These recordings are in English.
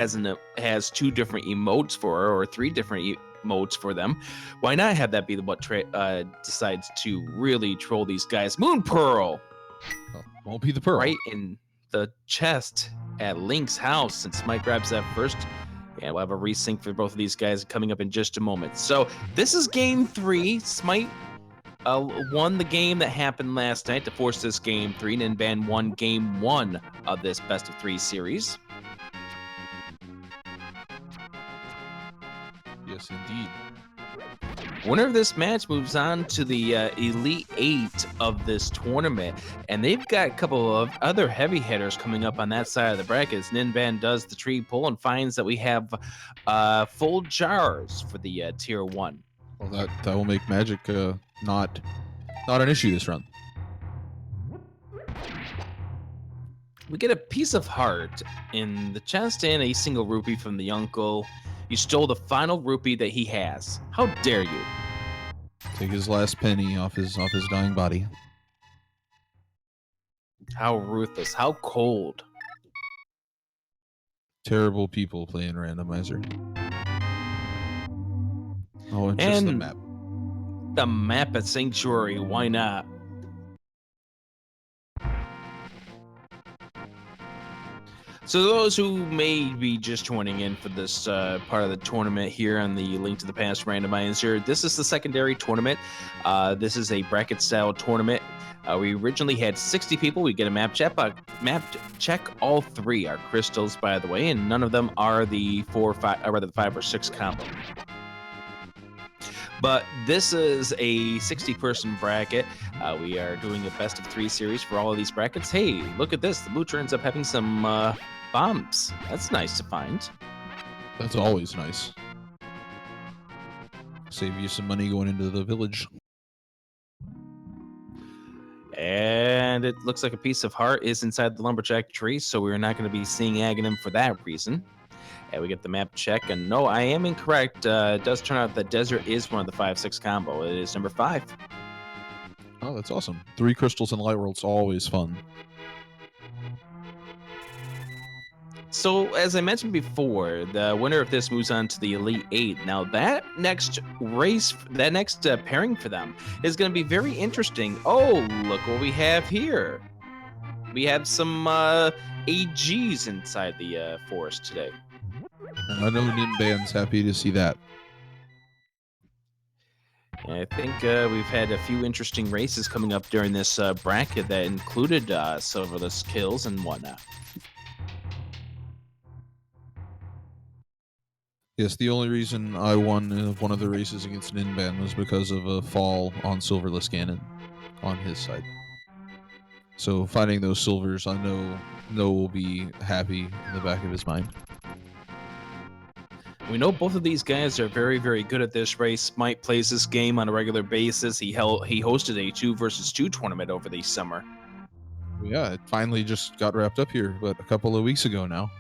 has two different emotes for her, or three different emotes for them. Why not have that be what decides to really troll these guys? Moon Pearl! Oh, won't be the Pearl. Right in the chest at Link's house, since Mike grabs that first. Yeah, we'll have a resync for both of these guys coming up in just a moment. So this is game 3. Smight won the game that happened last night to force this game 3. Ninban won game 1 of this best of 3 series. Yes, indeed. Winner of this match moves on to the Elite 8 of this tournament, and they've got a couple of other heavy hitters coming up on that side of the brackets. Ninban does the tree pull and finds that we have full jars for the Tier 1. Well, that will make magic not an issue this run. We get a piece of heart in the chest and a single rupee from the uncle. You stole the final rupee that he has. How dare you? Take his last penny off his dying body. How ruthless, how cold. Terrible people playing Randomizer. Oh, and just the map. The map at Sanctuary, why not? So those who may be just joining in for this part of the tournament here on the Link to the Past Randomizer, this is the secondary tournament. This is a bracket-style tournament. We originally had 60 people. We get a map check. All 3 are crystals, by the way, and none of them are the 5 or 6 combo. But this is a 60-person bracket. We are doing a best of 3 series for all of these brackets. Hey, look at this. The Moocher ends up having some bombs. That's nice to find. That's always nice. Save you some money going into the village. And it looks like a piece of heart is inside the lumberjack tree, so we're not going to be seeing Aghanim for that reason. And we get the map check, and no, I am incorrect. It does turn out that Desert is one of the 5-6 combo. It is number 5. Oh, that's awesome. 3 crystals in Light World's always fun. So, as I mentioned before, the winner of this moves on to the Elite 8. Now, that next race, that next pairing for them is going to be very interesting. Oh, look what we have here. We have some AGs inside the forest today. And I know Ninban's happy to see that. And I think we've had a few interesting races coming up during this bracket that included silverless kills and whatnot. Yes, the only reason I won one of the races against Ninban was because of a fall on Silverless Cannon on his side. So finding those silvers, I know will be happy in the back of his mind. We know both of these guys are very, very good at this race. Smight plays this game on a regular basis. He hosted a 2 versus 2 tournament over the summer. Yeah, it finally just got wrapped up here, but a couple of weeks ago now.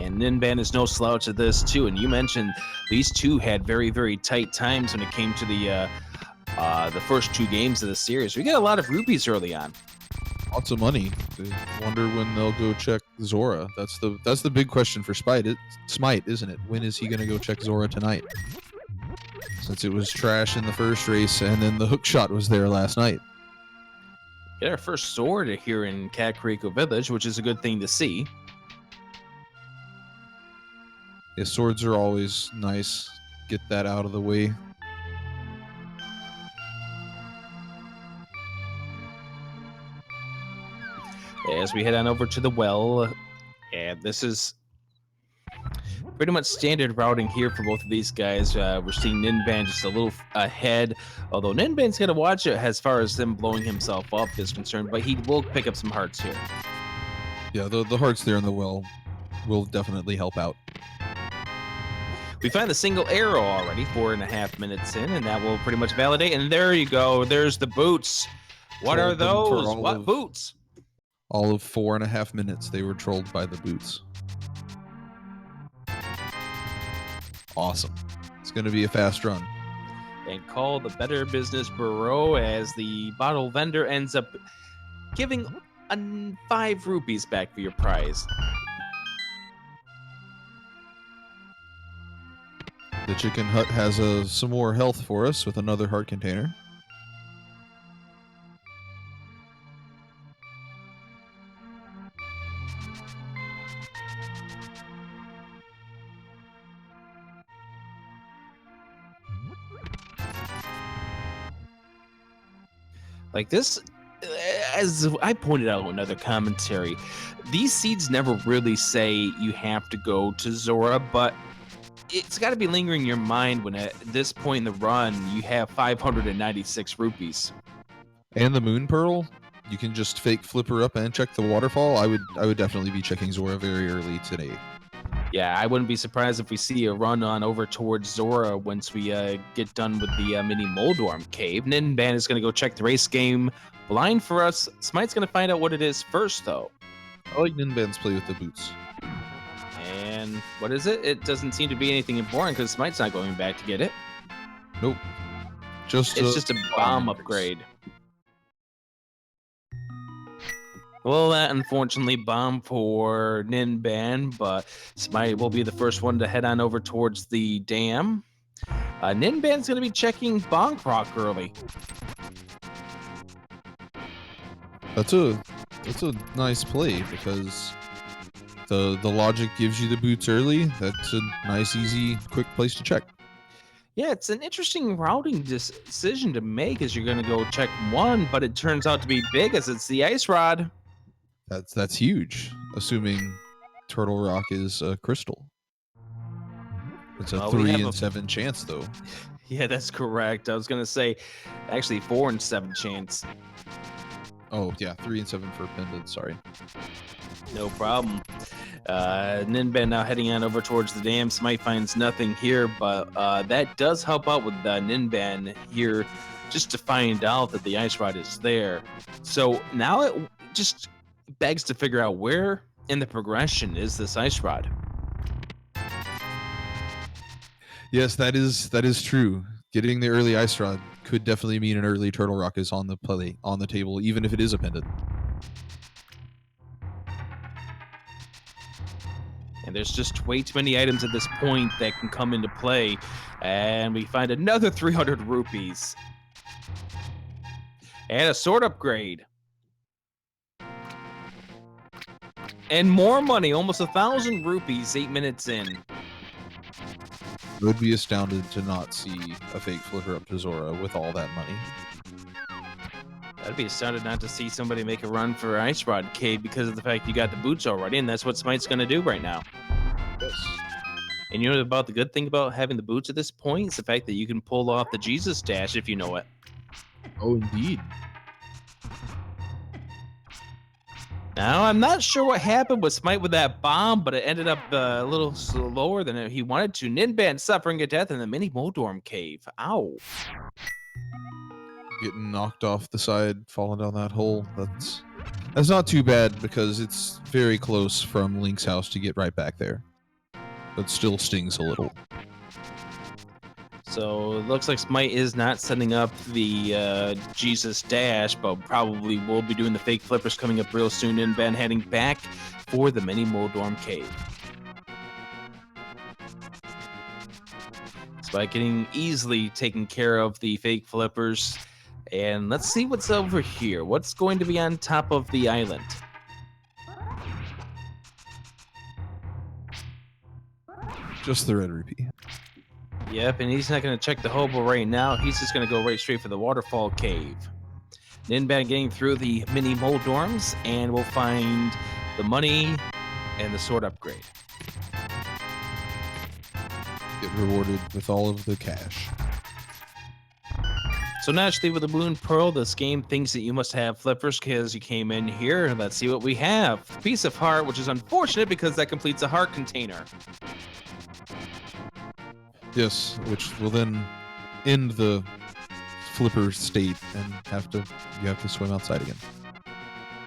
And Ninban is no slouch at this too. And you mentioned these two had very, very tight times when it came to the first 2 games of the series. We got a lot of rupees early on. Lots of money. I wonder when they'll go check Zora. That's the big question for Smight, isn't it? When is he going to go check Zora tonight? Since it was trash in the first race, and then the hook shot was there last night. Get our first sword here in Kakariko Village, which is a good thing to see. Yeah, swords are always nice. Get that out of the way. As we head on over to the well, and this is pretty much standard routing here for both of these guys. We're seeing Ninban just a little ahead, although Ninban's going to watch it as far as them blowing himself up is concerned, but he will pick up some hearts here. Yeah, the hearts there in the well will definitely help out. We find the single arrow already, 4.5 minutes in, and that will pretty much validate. And there you go. There's the boots. What are those? What boots? All of 4.5 minutes, they were trolled by the boots. Awesome. It's going to be a fast run. and call the Better Business Bureau as the bottle vendor ends up giving 5 rupees back for your prize. The chicken hut has some more health for us with another heart container. Like this, as I pointed out in another commentary, these seeds never really say you have to go to Zora, but it's got to be lingering in your mind when at this point in the run you have 596 rupees. And the moon pearl, you can just fake flipper up and check the waterfall. I would definitely be checking Zora very early today. Yeah, I wouldn't be surprised if we see a run on over towards Zora once we get done with the mini Moldorm cave. Ninban is going to go check the race game blind for us. Smite's going to find out what it is first, though. I like Ninban's play with the boots. And what is it? It doesn't seem to be anything important because Smite's not going back to get it. Nope. It's just a bomb upgrade. Well, that unfortunately bomb for Ninban, but Smight will be the first one to head on over towards the dam. Ninban's going to be checking Bonk Rock early. That's a nice play because the logic gives you the boots early. That's a nice, easy, quick place to check. Yeah, it's an interesting routing decision to make as you're going to go check one, but it turns out to be big as it's the ice rod. That's huge, assuming Turtle Rock is a crystal. It's a 3 in 7 chance, though. Yeah, that's correct. I was going to say, actually, 4 in 7 chance. Oh, yeah, 3 in 7 for pendant, sorry. No problem. Ninban now heading on over towards the dam. Smight finds nothing here, but that does help out with Ninban here just to find out that the ice rod is there. So now it just begs to figure out where in the progression is this ice rod. Yes, that is true. Getting the early ice rod could definitely mean an early Turtle Rock is on the table, even if it is a pendant. And there's just way too many items at this point that can come into play. And we find another 300 rupees. And a sword upgrade. And more money, almost 1,000 rupees 8 minutes in. I would be astounded to not see a fake flipper up to Zora with all that money. I'd be astounded not to see somebody make a run for Ice Rod Cave because of the fact you got the boots already, and that's what Smite's going to do right now. Yes. And you know about the good thing about having the boots at this point is the fact that you can pull off the Jesus dash if you know it. Oh, indeed. Now, I'm not sure what happened with Smight with that bomb, but it ended up a little slower than he wanted to. Ninban suffering a death in the mini Moldorm cave. Ow. Getting knocked off the side, falling down that hole. That's not too bad because it's very close from Link's house to get right back there. But still stings a little. So it looks like Smight is not setting up the Jesus dash, but probably will be doing the fake flippers coming up real soon. Ninban heading back for the mini Moldorm cave. Smight getting easily taken care of the fake flippers. And let's see what's over here. What's going to be on top of the island? Just the red rupee. Yep, and he's not going to check the hobo right now. He's just going to go right straight for the waterfall cave. Ninban getting through the mini Moldorms, and we'll find the money and the sword upgrade. Get rewarded with all of the cash. So naturally with the Moon Pearl, this game thinks that you must have flippers because you came in here. Let's see what we have. Piece of heart, which is unfortunate because that completes a heart container. Yes, which will then end the flipper state and you have to swim outside again.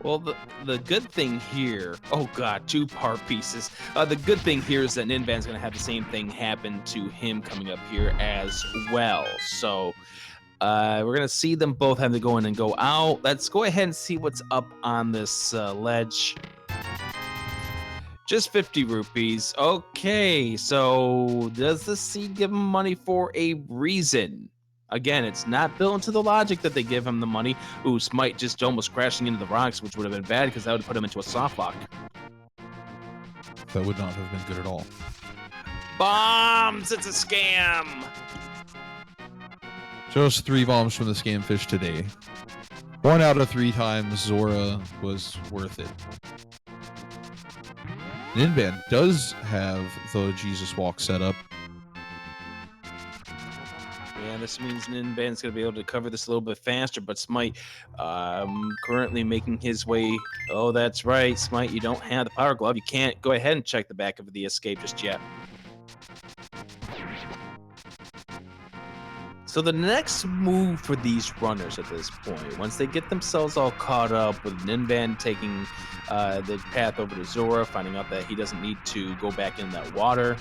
Well, the good thing here, oh god, 2 part pieces. The good thing here is that Ninban's gonna have the same thing happen to him coming up here as well. So we're gonna see them both have to go in and go out. Let's go ahead and see what's up on this ledge. Just 50 rupees. Okay, so does the seed give him money for a reason? Again, it's not built into the logic that they give him the money. Ooh, Smight just almost crashing into the rocks, which would have been bad because that would have put him into a soft lock. That would not have been good at all. Bombs! It's a scam! Just 3 bombs from the scam fish today. 1 out of 3 times Zora was worth it. Ninban does have the Jesus Walk set up. Yeah, this means Ninban's going to be able to cover this a little bit faster, but Smight currently making his way. Oh, that's right, Smight, you don't have the power glove. You can't go ahead and check the back of the escape just yet. So the next move for these runners at this point, once they get themselves all caught up with Ninban taking the path over to Zora, finding out that he doesn't need to go back in that water,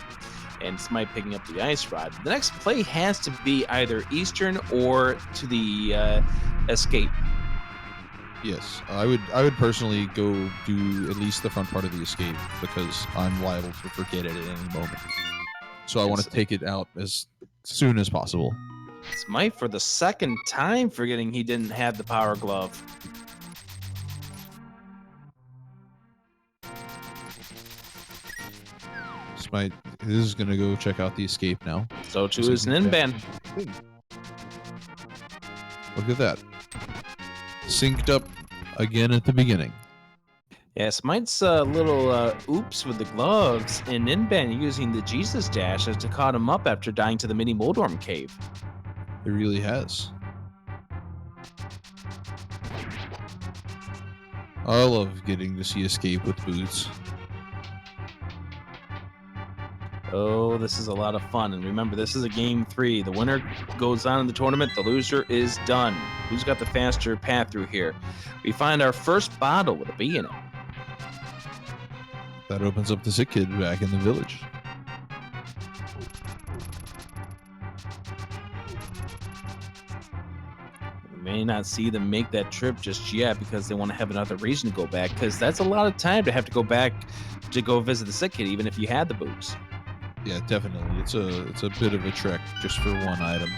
and Smight picking up the ice rod, the next play has to be either Eastern or to the escape. Yes, I would personally go do at least the front part of the escape because I'm liable to forget it at any moment. So I want to take it out as soon as possible. Smight for the second time forgetting he didn't have the power glove. Smight is going to go check out the escape now. So too is Ninban. Look at that. Synced up again at the beginning. Yeah, Smite's little oops with the gloves, and Ninban using the Jesus dash to caught him up after dying to the mini Moldorm cave. It really has. I love getting to see escape with boots. Oh, this is a lot of fun. And remember, this is a game 3. The winner goes on in the tournament. The loser is done. Who's got the faster path through here? We find our first bottle with a B in it. That opens up the sick kid back in the village. We may not see them make that trip just yet because they want to have another reason to go back, because that's a lot of time to have to go back to go visit the sick kid, even if you had the boots. Yeah, definitely. It's a bit of a trek just for one item.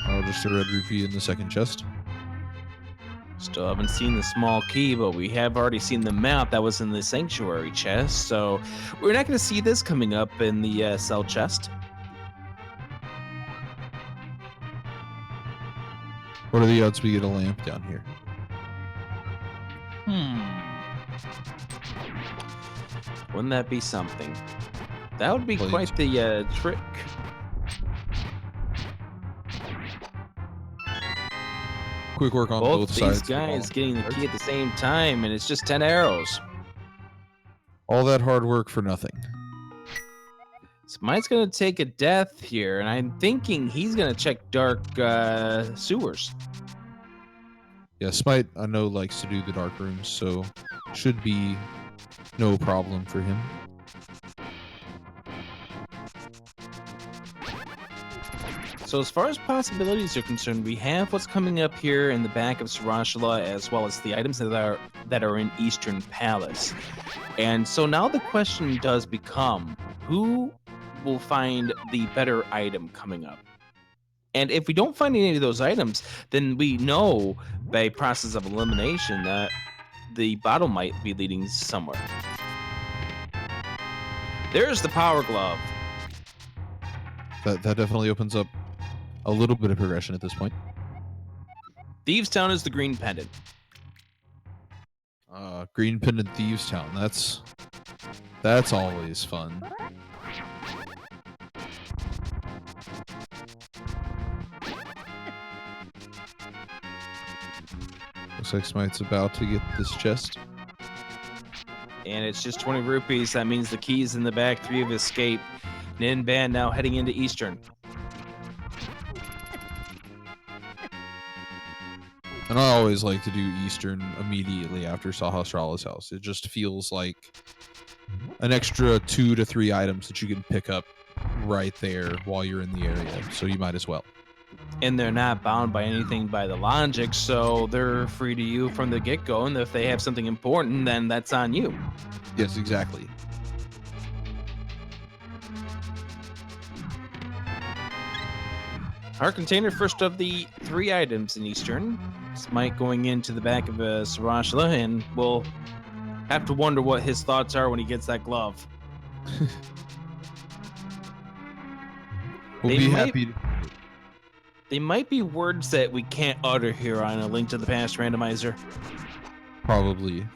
Oh, just a red rupee in the second chest. Still haven't seen the small key, but we have already seen the map that was in the sanctuary chest, so we're not going to see this coming up in the cell chest. What are the odds we get a lamp down here? Wouldn't that be something? That would be Please. quite the trick. Quick work on both sides. These guys getting the key at the same time, and it's just 10 arrows. All that hard work for nothing. Smite's going to take a death here, and I'm thinking he's going to check dark sewers. Yeah, Smight, I know, likes to do the dark rooms, so should be no problem for him. So as far as possibilities are concerned, we have what's coming up here in the back of Sarashula, as well as the items that are in Eastern Palace. And so now the question does become, who will find the better item coming up? And if we don't find any of those items, then we know by process of elimination that the bottle might be leading somewhere. There's the power glove. That definitely opens up a little bit of progression at this point. Thieves Town is the green pendant. Green Pendant Thieves Town. That's always fun. Looks like Smite's about to get this chest. And it's just 20 rupees. That means the key's in the back 3 of escape. Ninban now heading into Eastern. And I always like to do Eastern immediately after Sahasrara's house. It just feels like an extra 2 to 3 items that you can pick up right there while you're in the area. So you might as well. And they're not bound by anything by the logic, so they're free to you from the get-go. And if they have something important, then that's on you. Yes, exactly. Our container, first of the 3 items in Eastern. Smight going into the back of a Sarashla, and we'll have to wonder what his thoughts are when he gets that glove. We'll be happy. They might be words that we can't utter here on A Link to the Past randomizer. Probably.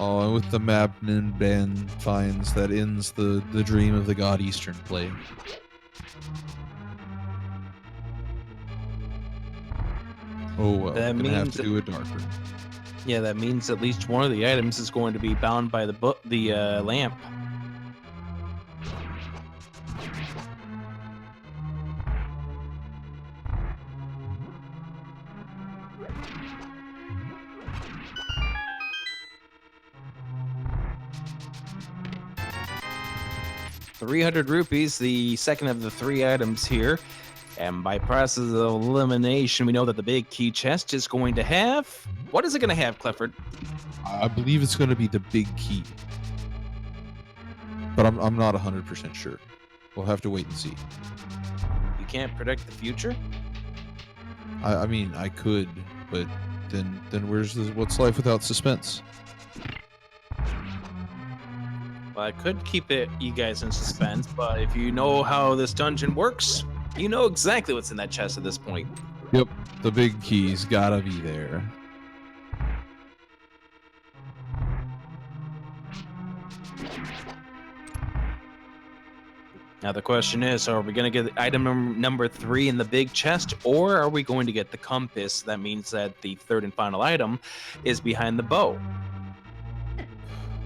Oh, and with the map Ninban finds, that ends the dream of the God Eastern play. Oh well, That gonna have means to do a dark room. Yeah, that means at least one of the items is going to be bound by the lamp. ₹300, the second of the 3 items here. And by process of elimination, we know that the big key chest is going to have... What is it going to have, Clifford? I believe it's going to be the big key. But I'm not 100% sure. We'll have to wait and see. You can't predict the future? I mean, I could, but then what's life without suspense? Well, I could keep you guys in suspense, but if you know how this dungeon works, you know exactly what's in that chest at this point. Yep, the big key's gotta be there. Now the question is, are we going to get item number 3 in the big chest, or are we going to get the compass? That means that the third and final item is behind the bow.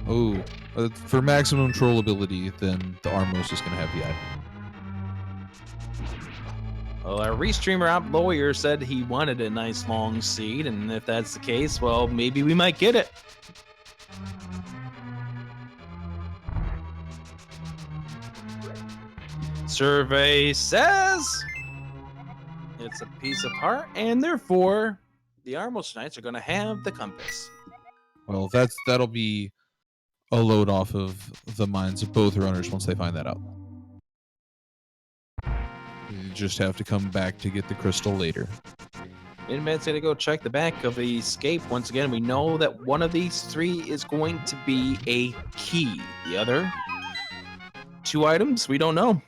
Oh, for maximum trollability, then the Armos is going to have the item. Well, our restreamer op lawyer said he wanted a nice long seed, and if that's the case, well, maybe we might get it. Survey says it's a piece of heart, and therefore the Armos Knights are going to have the compass. Well, that'll be a load off of the minds of both runners once they find that out. You just have to come back to get the crystal later. Ninban's going to go check the back of the escape. Once again, we know that one of these 3 is going to be a key. The other 2 items, we don't know.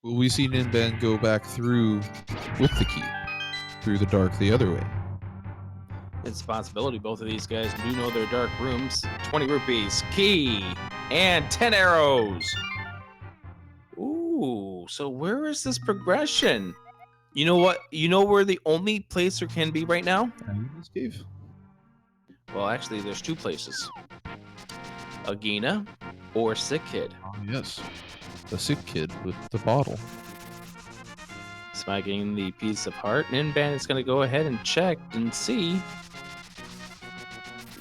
Will we see Ninban go back through with the key? Through the dark the other way? It's a possibility. Both of these guys do know their dark rooms. 20 rupees, key, and 10 arrows. Ooh, so where is this progression? You know what? You know where the only place there can be right now? In this cave. Well, actually, there's 2 places. Agina or Sick Kid. Oh, yes. The sick kid with the bottle. Smacking the piece of heart. Ninban is going to go ahead and check and see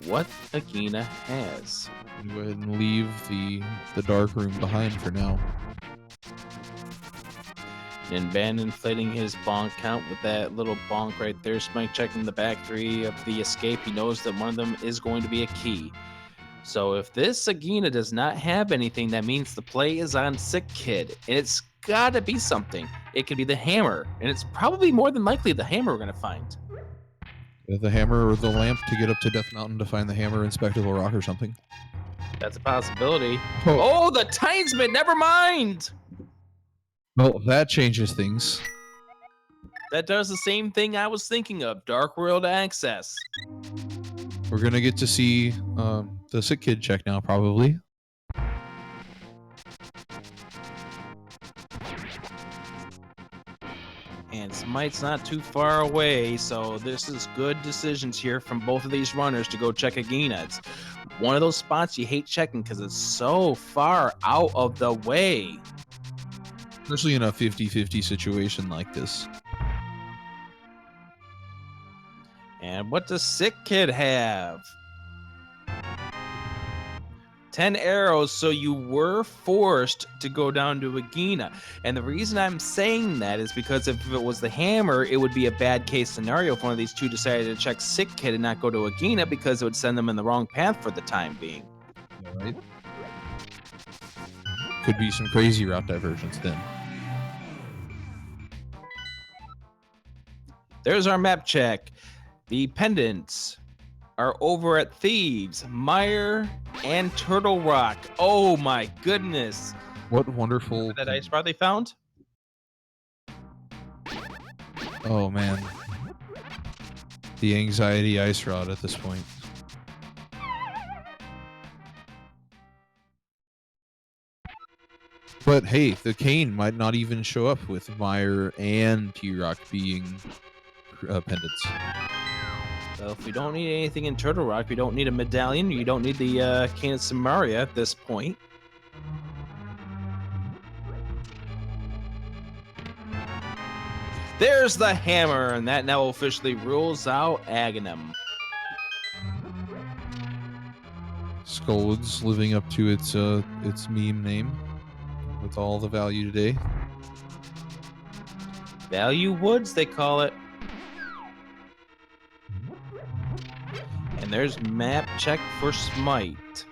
what Agina has. Go ahead and leave the dark room behind for now. Ninban inflating his bonk count with that little bonk right there. Smite checking the back 3 of the escape. He knows that one of them is going to be a key. So if this Agina does not have anything, that means the play is on Sick Kid. And it's got to be something. It could be the hammer. And it's probably more than likely the hammer we're going to find. The hammer or the lamp to get up to Death Mountain to find the hammer in Spectacle Rock or something. That's a possibility. Oh, Oh, the Tinesman! Never mind! Well, that changes things. That does the same thing I was thinking of. Dark World Access. We're going to get to see the sick kid check now, probably. And Smite's not too far away, so this is good decisions here from both of these runners to go check Agina. one of those spots you hate checking because it's so far out of the way. Especially in a 50-50 situation like this. And what does Sick Kid have? 10 arrows, so you were forced to go down to Agina. And the reason I'm saying that is because if it was the hammer, it would be a bad case scenario if one of these two decided to check Sick Kid and not go to Agina, because it would send them in the wrong path for the time being. Yeah, right? Could be some crazy route divergence then. There's our map check. The pendants are over at Thieves, Mire, and Turtle Rock. Oh my goodness. What wonderful... That ice rod they found? Oh man. The anxiety ice rod at this point. But hey, the cane might not even show up with Mire and T-Rock being pendants. Well, if we don't need anything in Turtle Rock, we don't need a medallion, you don't need the Cane of Samaria at this point. There's the hammer, and that now officially rules out Aghanim. Skullwood's living up to its meme name with all the value today. Value Woods, they call it. And there's map check for Smight.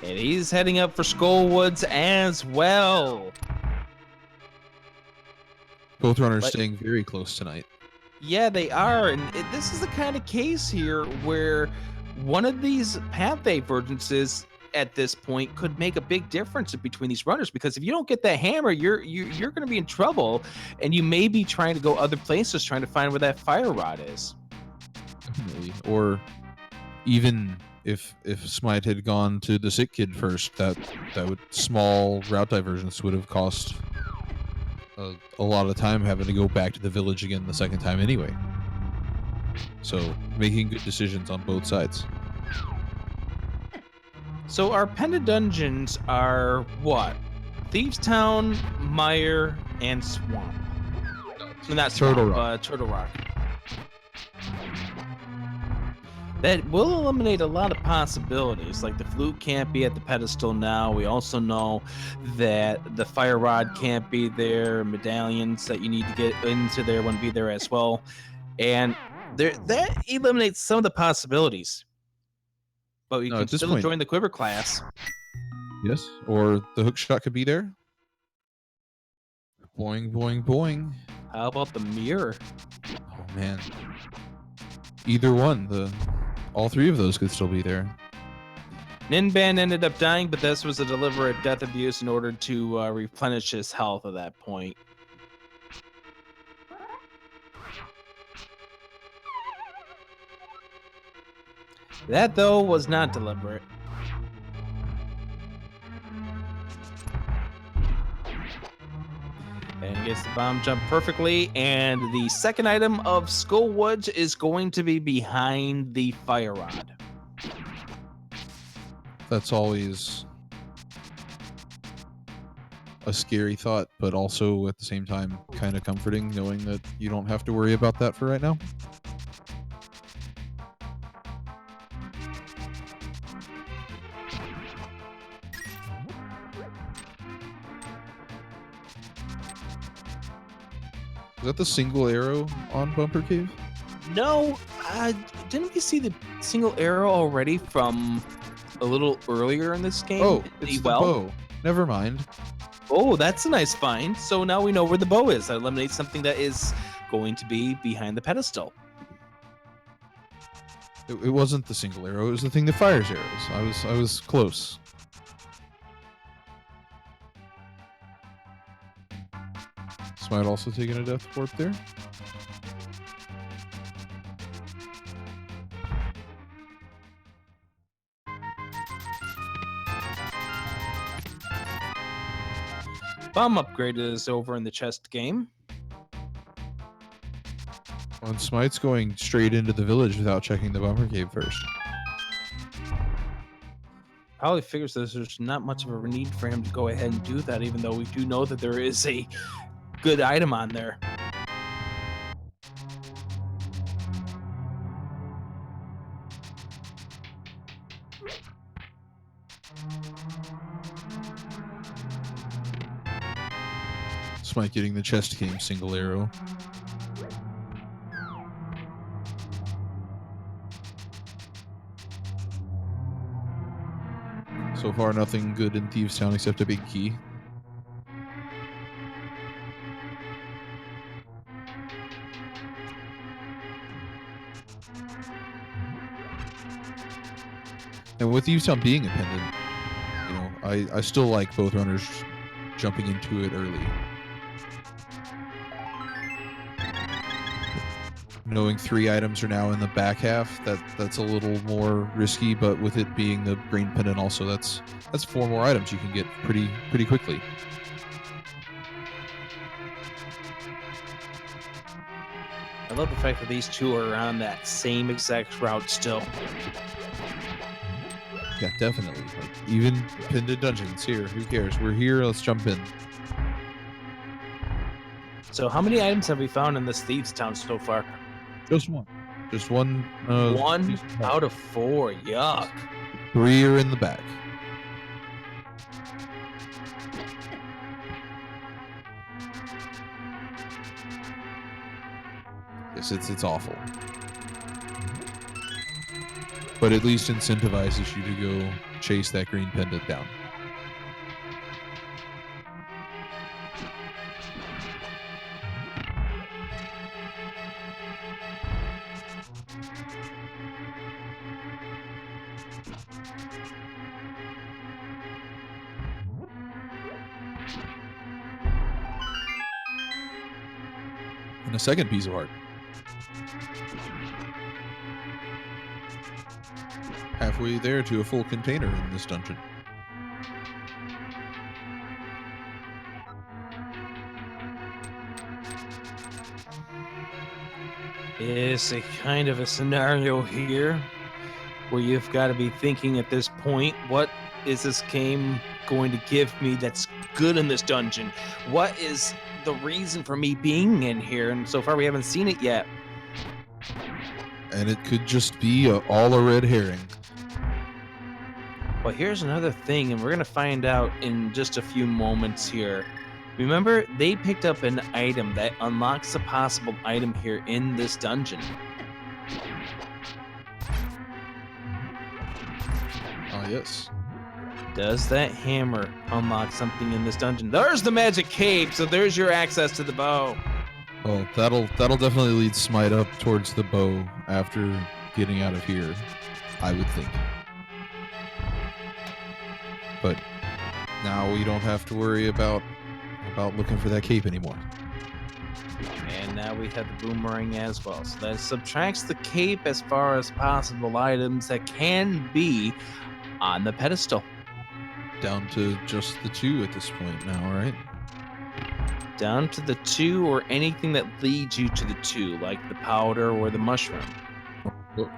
And he's heading up for Skullwoods as well. Both runners staying very close tonight. Yeah, they are. And this is the kind of case here where one of these path divergences at this point could make a big difference between these runners, because if you don't get that hammer, you're going to be in trouble, and you may be trying to go other places trying to find where that fire rod is. Definitely. Or even if Smight had gone to the Sick Kid first, that would small route divergence would have cost a lot of time having to go back to the village again the second time anyway. So making good decisions on both sides. So our pendant dungeons are what? Thieves Town, Mire, and Swamp. Not Swamp, Turtle Rock. Turtle Rock. That will eliminate a lot of possibilities. Like the flute can't be at the pedestal now. We also know that the fire rod can't be there. Medallions that you need to get into there wouldn't be there as well. And that eliminates some of the possibilities. But we can still join the quiver class. Yes, or the hook shot could be there. Boing, boing, boing. How about the mirror? Oh man. Either one, all three of those could still be there. Ninban ended up dying, but this was a deliberate death abuse in order to replenish his health at that point. That, though, was not deliberate. And gets the bomb jump perfectly. And the second item of Skullwoods is going to be behind the fire rod. That's always a scary thought, but also at the same time kind of comforting, knowing that you don't have to worry about that for right now. Is that the single arrow on Bumper Cave? No, didn't we see the single arrow already from a little earlier in this game? Oh, it's the bow. Never mind. Oh, that's a nice find. So now we know where the bow is. That eliminates something that is going to be behind the pedestal. It wasn't the single arrow. It was the thing that fires arrows. I was close. Smight also taking a death warp there. Bomb upgrade is over in the chest game. And Smite's going straight into the village without checking the Bumper Cave first. Probably figures that there's not much of a need for him to go ahead and do that, even though we do know that there is a good item on there. Smight getting the chest game single arrow. So far, nothing good in Thieves Town except a big key. And with Thieves Town being a pendant, you know, I still like both runners jumping into it early. Knowing 3 items are now in the back half, that's a little more risky, but with it being the green pendant also, that's 4 more items you can get pretty quickly. I love the fact that these two are on that same exact route still. Yeah, definitely. Like, even pendant dungeons here. Who cares? We're here. Let's jump in. So how many items have we found in this Thieves Town so far? Just one. Just one. 1 out of 4. Yuck. 3 are in the back. Yes, it's awful. But at least incentivizes you to go chase that green pendant down. And a second piece of art. Halfway there to a full container in this dungeon. It's a kind of a scenario here where you've got to be thinking at this point, what is this game going to give me that's good in this dungeon? What is the reason for me being in here? And so far we haven't seen it yet. And it could just be all a red herring. Well, here's another thing, and we're going to find out in just a few moments here. Remember, they picked up an item that unlocks a possible item here in this dungeon. Ah, yes. Does that hammer unlock something in this dungeon? There's the magic cape, so there's your access to the bow. Well, that'll definitely lead Smight up towards the bow after getting out of here, I would think. But now we don't have to worry about looking for that cape anymore. And now we have the boomerang as well. So that subtracts the cape as far as possible items that can be on the pedestal. Down to just the 2 at this point now, right? Down to the 2 or anything that leads you to the 2, like the powder or the mushroom. Book.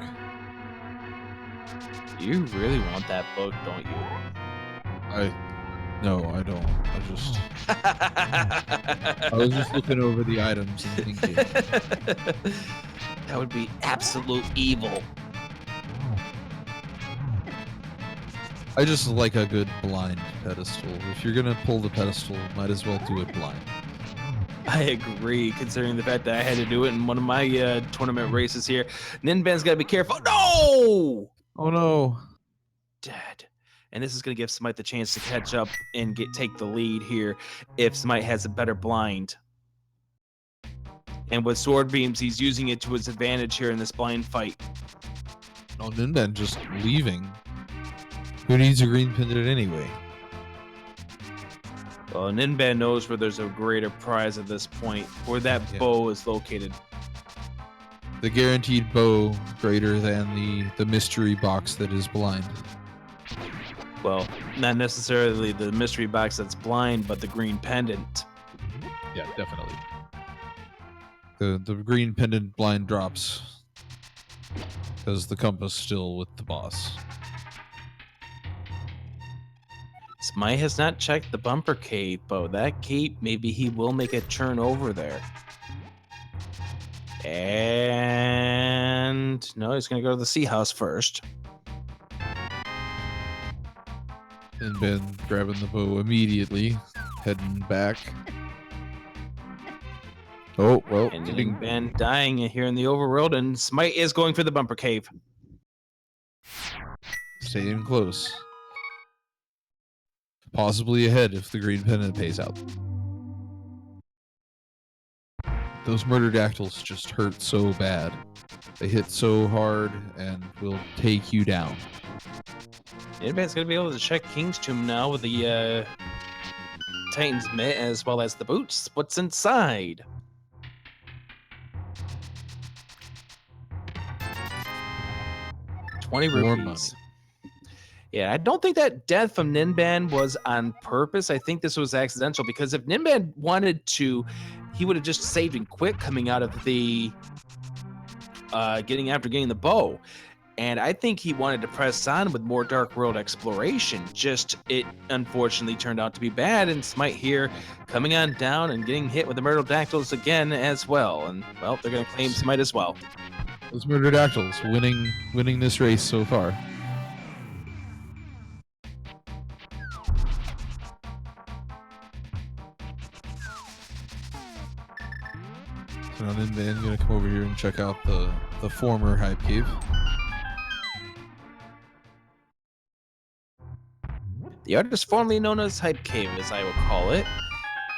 You really want that book, don't you? No, I don't. I was just looking over the items and thinking. That would be absolute evil. I just like a good blind pedestal. If you're gonna pull the pedestal, might as well do it blind. I agree, considering the fact that I had to do it in one of my tournament races here. Ninban's got to be careful. No! Oh no. Dead. And this is going to give Smight the chance to catch up and take the lead here if Smight has a better blind. And with sword beams, he's using it to his advantage here in this blind fight. No, Ninban just leaving. Who needs a green pendant anyway? Well, Ninban knows where there's a greater prize at this point, where that bow is located. The guaranteed bow greater than the mystery box that is blind. Well, not necessarily the mystery box that's blind, but the green pendant. Yeah, definitely. The green pendant blind drops because the compass still with the boss. Smight has not checked the bumper cape, but that cape, maybe he will make a turn over there. And no, he's going to go to the Sea House first. Ninban grabbing the bow immediately, heading back. Oh, well, And getting Ninban dying here in the overworld, and Smight is going for the bumper cave. staying close. Possibly ahead if the green pennant pays out. Those murderdactyls just hurt so bad. They hit so hard and will take you down. Ninban's going to be able to check King's Tomb now with the Titan's Mitt as well as the boots. What's inside? $20 More rupees. money. Yeah, I don't think that death from Ninban was on purpose. I think this was accidental because if Ninban wanted to, he would have just saved and quit coming out of the getting the bow. And I think he wanted to press on with more Dark World exploration. Just it unfortunately turned out to be bad, and Smight here coming on down and getting hit with the Myrtledactyls again as well. And well, they're gonna claim Smight as well. Those murderdactyls winning this race so far. So now Ninban gonna come over here and check out the former Hype Cave. The artist formerly known as Hype Cave, as I would call it,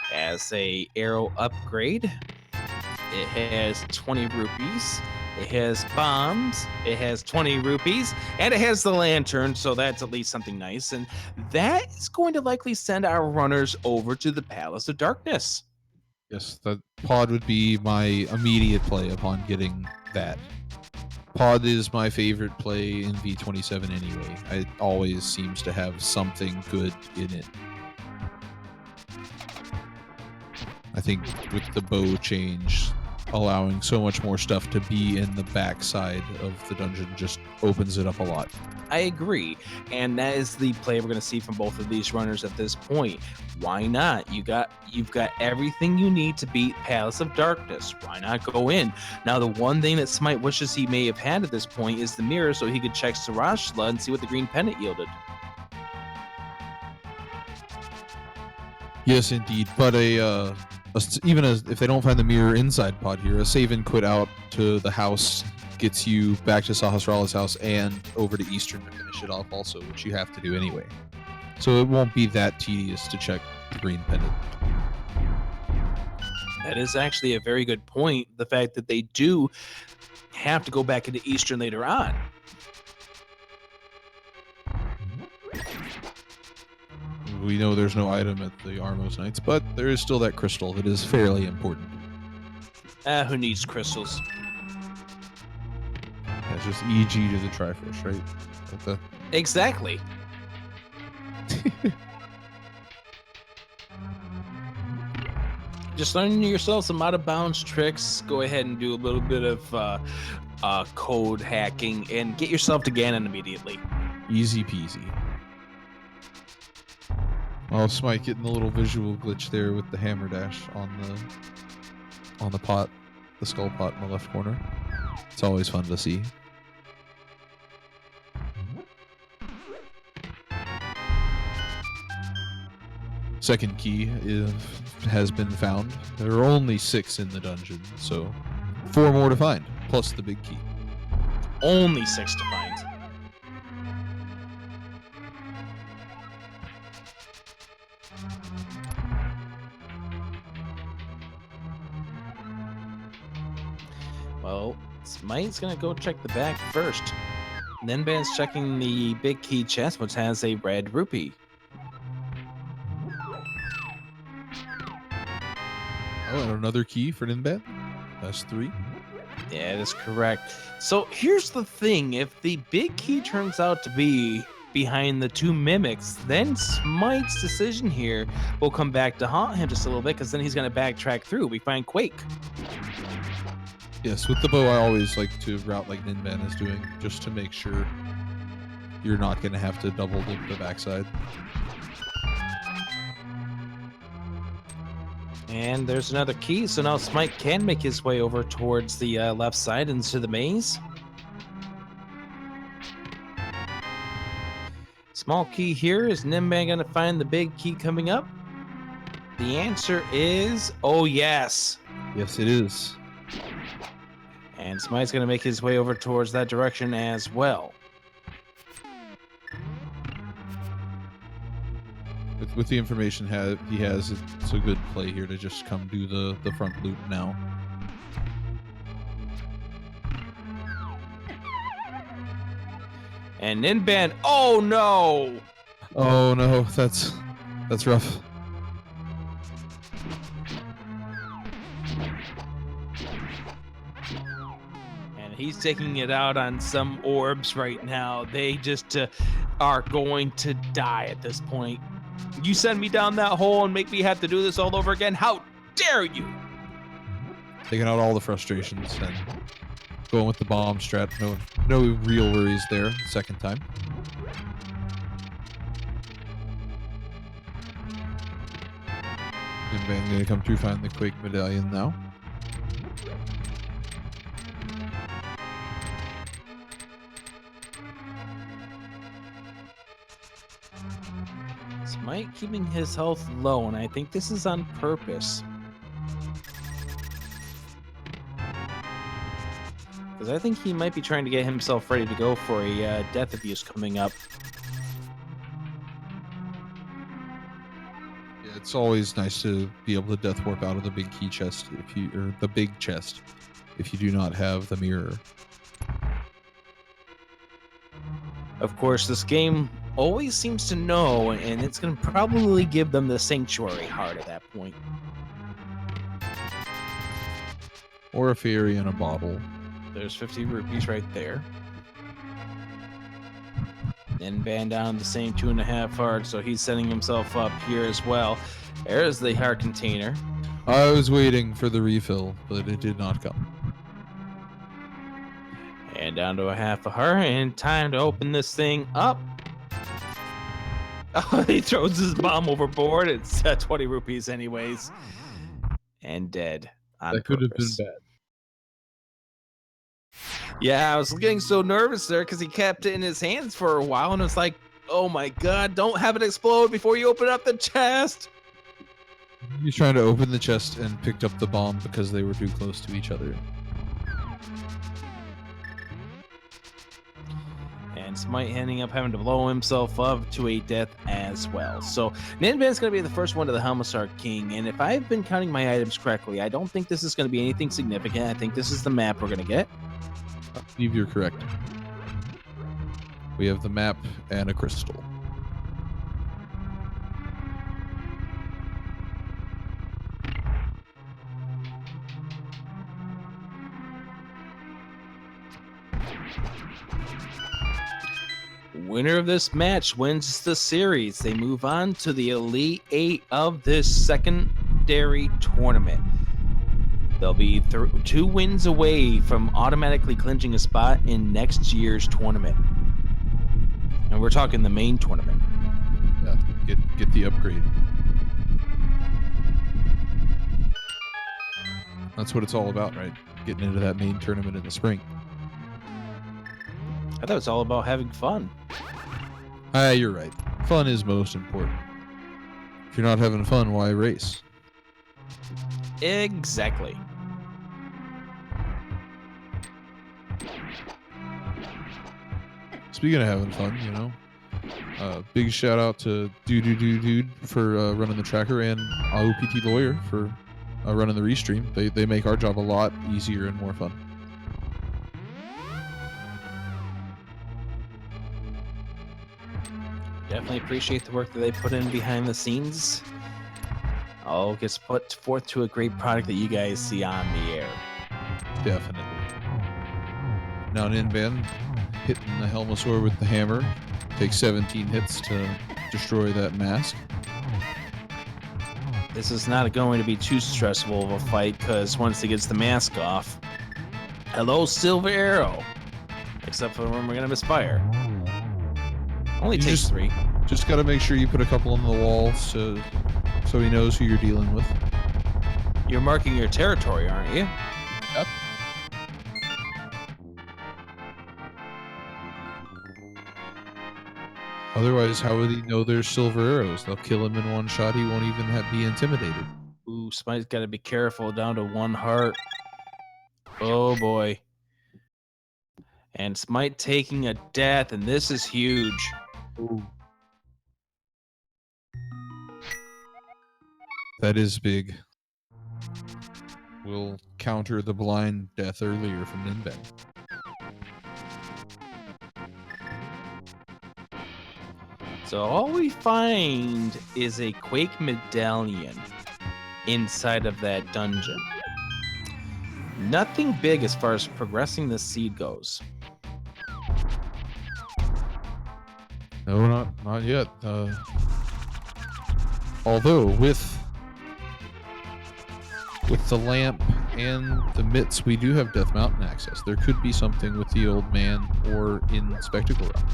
has a arrow upgrade. It has 20 rupees. It has bombs. It has 20 rupees. And it has the lantern, so that's at least something nice. And that is going to likely send our runners over to the Palace of Darkness. Yes, that pod would be my immediate play upon getting that. Pod is my favorite play in V27 anyway. It always seems to have something good in it. I think with the bow change, allowing so much more stuff to be in the backside of the dungeon just opens it up a lot. I agree, and that is the play we're going to see from both of these runners at this point. Why not? You've got everything you need to beat Palace of Darkness. Why not go in? Now, the one thing that Smight wishes he may have had at this point is the mirror, so he could check Sarashla and see what the green pennant yielded. Yes, indeed, but even if they don't find the mirror inside pod here, a save and quit out to the house gets you back to Sahasrara's house and over to Eastern to finish it off also, which you have to do anyway. So it won't be that tedious to check the green pennant. That is actually a very good point, the fact that they do have to go back into Eastern later on. We know there's no item at the Armos Knights, but there is still that crystal that is fairly important. Who needs crystals? That's just EG to the Trifish, right? Exactly. Just learning yourself some out-of-bounds tricks. Go ahead and do a little bit of code hacking and get yourself to Ganon immediately. Easy peasy. Oh, Smight getting the little visual glitch there with the hammer dash on the pot, the skull pot in the left corner. It's always fun to see. Second key has been found. There are only 6 in the dungeon, so 4 more to find, plus the big key. Only 6 to find. Well, Smite's gonna go check the back first. Ninban's checking the big key chest, which has a red rupee. Oh, and another key for Ninban. That's 3. Yeah, that's correct. So here's the thing. If the big key turns out to be behind the 2 mimics, then Smite's decision here will come back to haunt him just a little bit, because then he's going to backtrack through. We find Quake. Yes, with the bow, I always like to route like Ninban is doing, just to make sure you're not going to have to double the backside. And there's another key, so now Smight can make his way over towards the left side into the maze. Small key here. Is Ninban going to find the big key coming up? The answer is, oh yes. Yes, it is. And Smite's going to make his way over towards that direction as well. With the information he has, it's a good play here to just come do the front loop now. And Ninban, oh no! Oh no, that's rough. And he's taking it out on some orbs right now. They just are going to die at this point. You send me down that hole and make me have to do this all over again? How dare you? Taking out all the frustrations and going with the bomb strat. No real worries there. Second time. Ninban gonna come through, find the Quake medallion now. Smight keeping his health low, and I think this is on purpose. Because I think he might be trying to get himself ready to go for a death abuse coming up. Yeah, it's always nice to be able to death warp out of the big key chest or the big chest if you do not have the mirror. Of course, this game always seems to know, and it's going to probably give them the sanctuary heart at that point. Or a fairy in a bottle. There's 50 rupees right there. Ninban down the same 2.5 hearts, so he's setting himself up here as well. There's the heart container. I was waiting for the refill, but it did not come. And down to a half a heart, and time to open this thing up. Oh, he throws his bomb overboard. It's 20 rupees anyways. And dead. That could have been bad. Yeah, I was getting so nervous there because he kept it in his hands for a while, and it's like, oh my god, don't have it explode before you open up the chest. He's trying to open the chest and picked up the bomb because they were too close to each other. And Smight ending up having to blow himself up to a death as well. So Ninban's going to be the first one to the Helmisar King, and if I've been counting my items correctly, I don't think this is going to be anything significant. I think this is the map we're going to get. I believe you're correct. We have the map and a crystal. Winner of this match wins the series. They move on to the Elite 8 of this secondary tournament. They'll be 2 wins away from automatically clinching a spot in next year's tournament. And we're talking the main tournament. Yeah, get the upgrade. That's what it's all about, right? Getting into that main tournament in the spring. I thought it was all about having fun. You're right. Fun is most important. If you're not having fun, why race? Exactly. Speaking of having fun, you know, big shout out to Dude for running the tracker and ALTTP Lawyer for running the restream. They make our job a lot easier and more fun. Definitely appreciate the work that they put in behind the scenes. All gets put forth to a great product that you guys see on the air. Definitely. Now Ninban hitting the Helmosaur with the hammer. Takes 17 hits to destroy that mask. This is not going to be too stressful of a fight because once he gets the mask off, hello, Silver Arrow. Except for when we're going to misfire. Only takes 3. Just got to make sure you put a couple on the wall so he knows who you're dealing with. You're marking your territory, aren't you? Yep. Otherwise, how would he know there's silver arrows? They'll kill him in one shot. He won't even be intimidated. Ooh, Smite's got to be careful. Down to 1 heart. Oh boy. And Smite taking a death, and this is huge. Ooh. That is big. We'll counter the blind death earlier from Ninban. So all we find is a Quake medallion inside of that dungeon. Nothing big as far as progressing the seed goes. No, not yet. Although with the lamp and the mitts, we do have Death Mountain access. There could be something with the old man or in Spectacle Realm.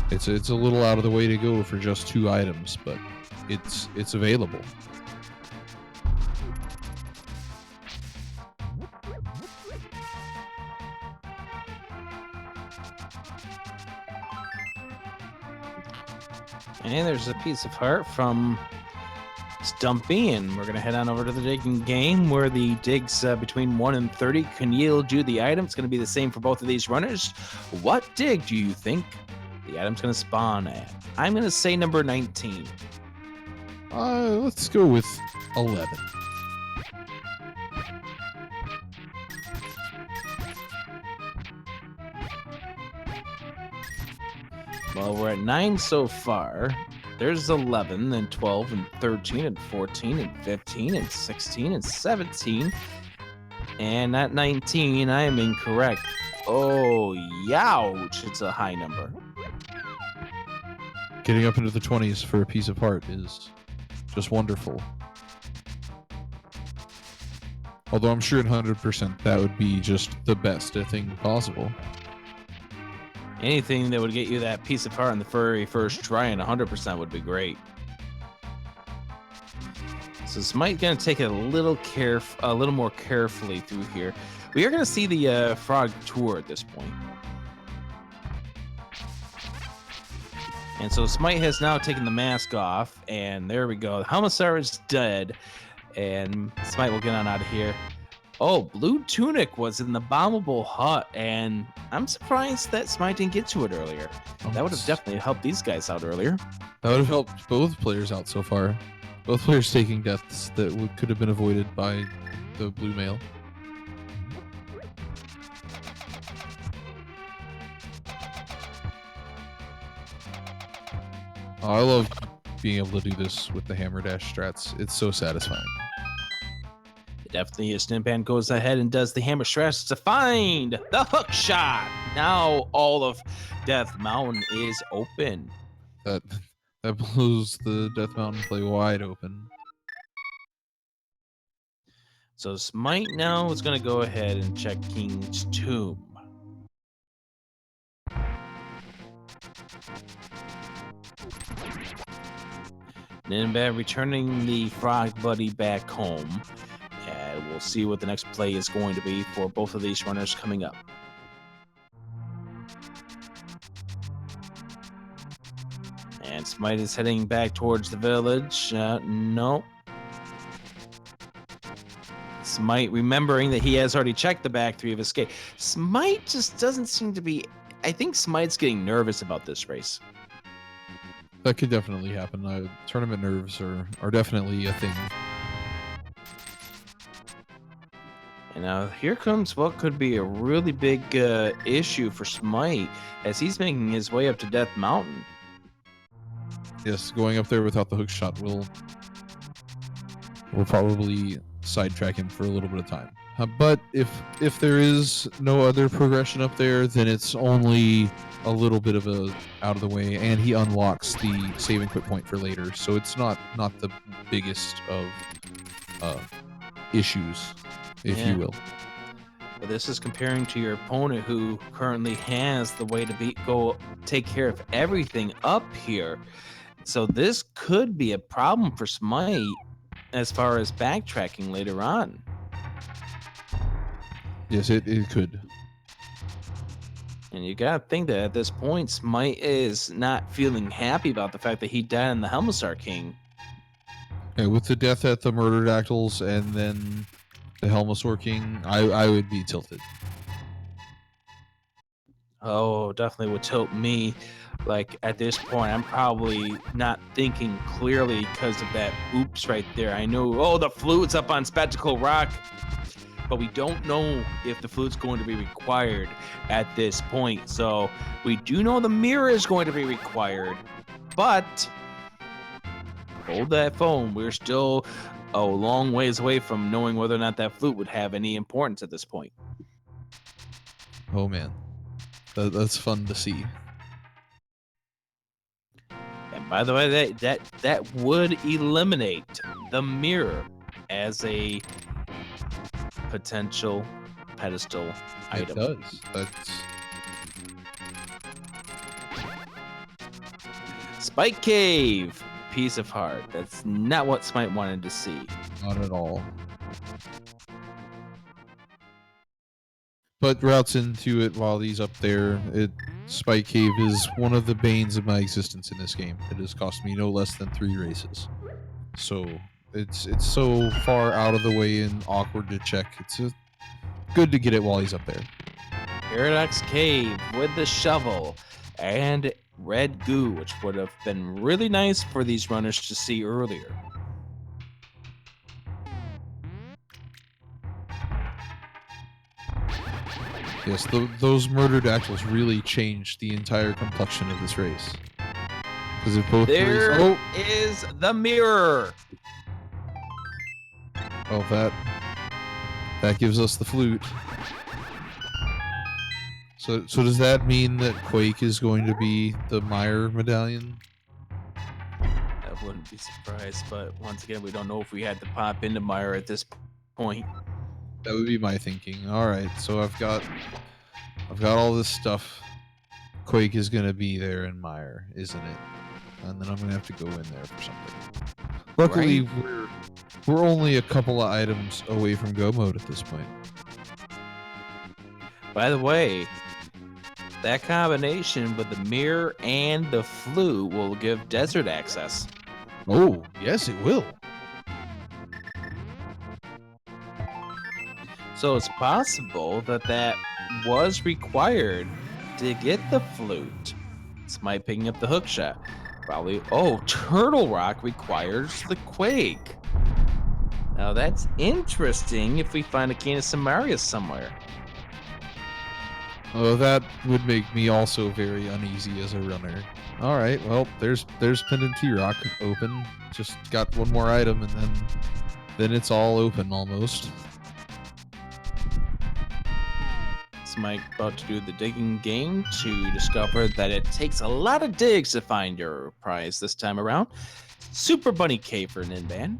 It's a little out of the way to go for just 2 items, but it's available. And there's a piece of heart from Stumpy, and we're going to head on over to the digging game where the digs between 1 and 30 can yield you the item. It's going to be the same for both of these runners. What dig do you think the item's going to spawn at? I'm going to say number 19. Let's go with 11. Well, we're at 9 so far. There's 11, and 12, and 13, and 14, and 15, and 16, and 17. And at 19, I am incorrect. Oh, youch. It's a high number. Getting up into the 20s for a piece of heart is just wonderful. Although I'm sure at 100% that would be just the best thing possible. Anything that would get you that piece of heart on the very first try and 100% would be great. So Smite's going to take it a little more carefully through here. We are going to see the frog tour at this point. And so Smite has now taken the mask off, and there we go. Helmasaur is dead, and Smite will get on out of here. Oh, Blue Tunic was in the bombable hut, and I'm surprised that Smite didn't get to it earlier. That would have definitely helped these guys out earlier. That would have helped both players out so far. Both players taking deaths that could have been avoided by the blue male. Oh, I love being able to do this with the hammer dash strats. It's so satisfying. Definitely, as Ninban goes ahead and does the hammer strats to find the hook shot. Now all of Death Mountain is open. That blows the Death Mountain play wide open. So Smite now is going to go ahead and check King's Tomb. Ninban returning the frog buddy back home. And we'll see what the next play is going to be for both of these runners coming up. And Smite is heading back towards the village. No. Smite remembering that he has already checked the back 3 of escape. Smite just doesn't seem to be... I think Smite's getting nervous about this race. That could definitely happen. Tournament nerves are definitely a thing. And now here comes what could be a really big issue for Smite as he's making his way up to Death Mountain. Yes, going up there without the hook shot will probably sidetrack him for a little bit of time. But if there is no other progression up there, then it's only a little bit of a out of the way, and he unlocks the save and quit point for later. So it's not the biggest of issues, if you will. But this is comparing to your opponent who currently has the way to go take care of everything up here. So this could be a problem for Smite. as far as backtracking later on. Yes, it could. And you gotta think that at this point, Smight is not feeling happy about the fact that he died in the Helmsar King. Yeah, with the death at the Murderdactyls and then the Helmasaur King, I would be tilted. Oh, definitely would tilt me. Like at this point, I'm probably not thinking clearly because of that oops right there. I know, oh, the flute's up on Spectacle Rock, but we don't know if the flute's going to be required at this point. So we do know the mirror is going to be required, but hold that phone. We're still a long ways away from knowing whether or not that flute would have any importance at this point. Oh man, that's fun to see. And by the way, that would eliminate the mirror as a potential pedestal item. It does. That's Spike Cave, piece of heart. That's not what Smite wanted to see. not at all. But routes into it while he's up there. Spike Cave is one of the banes of my existence in this game. It has cost me no less than 3 races. So it's so far out of the way and awkward to check. It's good to get it while he's up there. Paradox Cave with the shovel and red goo, which would have been really nice for these runners to see earlier. Yes, those Murderdactyls really changed the entire complexion of this race. Because if both There is the mirror. Oh, that gives us the flute. So does that mean that Quake is going to be the Meyer medallion? I wouldn't be surprised, but once again, we don't know if we had to pop into Meyer at this point. That would be my thinking. All right, so I've got all this stuff. Quake is going to be there in Meyer, isn't it? And then I'm going to have to go in there for something. Luckily, Right. we're only a couple of items away from go mode at this point. By the way, that combination with the mirror and the flute will give desert access. Oh, yes, it will. So it's possible that was required to get the flute. Smite picking up the hook shot. Probably. Oh, Turtle Rock requires the quake. Now that's interesting if we find a Canis Samaria somewhere. Oh, that would make me also very uneasy as a runner. All right, well, there's Pendant T-Rock open. Just got one more item, and then it's all open almost. Smite about to do the digging game to discover that it takes a lot of digs to find your prize this time around. Super Bunny Cave for Ninban.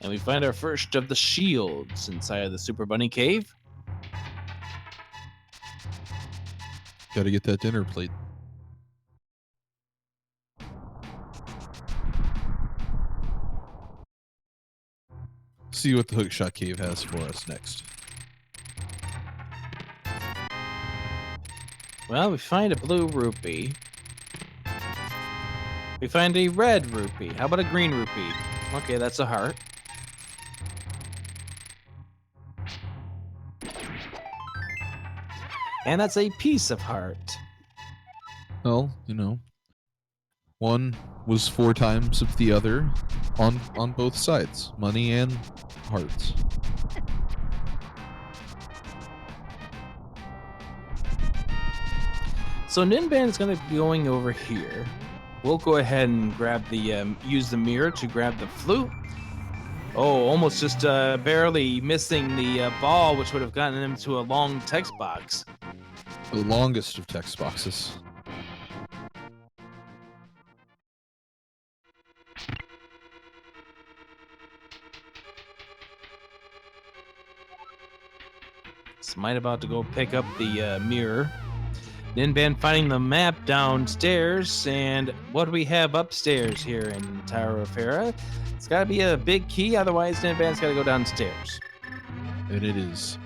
And we find our first of the shields inside of the Super Bunny Cave. Got to get that dinner plate. See what the Hookshot Cave has for us next. Well, we find a blue rupee. We find a red rupee. How about a green rupee? Okay, that's a heart. And that's a piece of heart. Well, one was 4 times of the other on both sides, money and hearts. So Ninban is going to be going over here. We'll go ahead and grab the use the mirror to grab the flute. Oh, almost just barely missing the ball, which would have gotten him to a long text box. The longest of text boxes. Smight about to go pick up the mirror. Ninban finding the map downstairs, and what do we have upstairs here in Tower of Farah? It's got to be a big key, otherwise Ninban's got to go downstairs. And it is.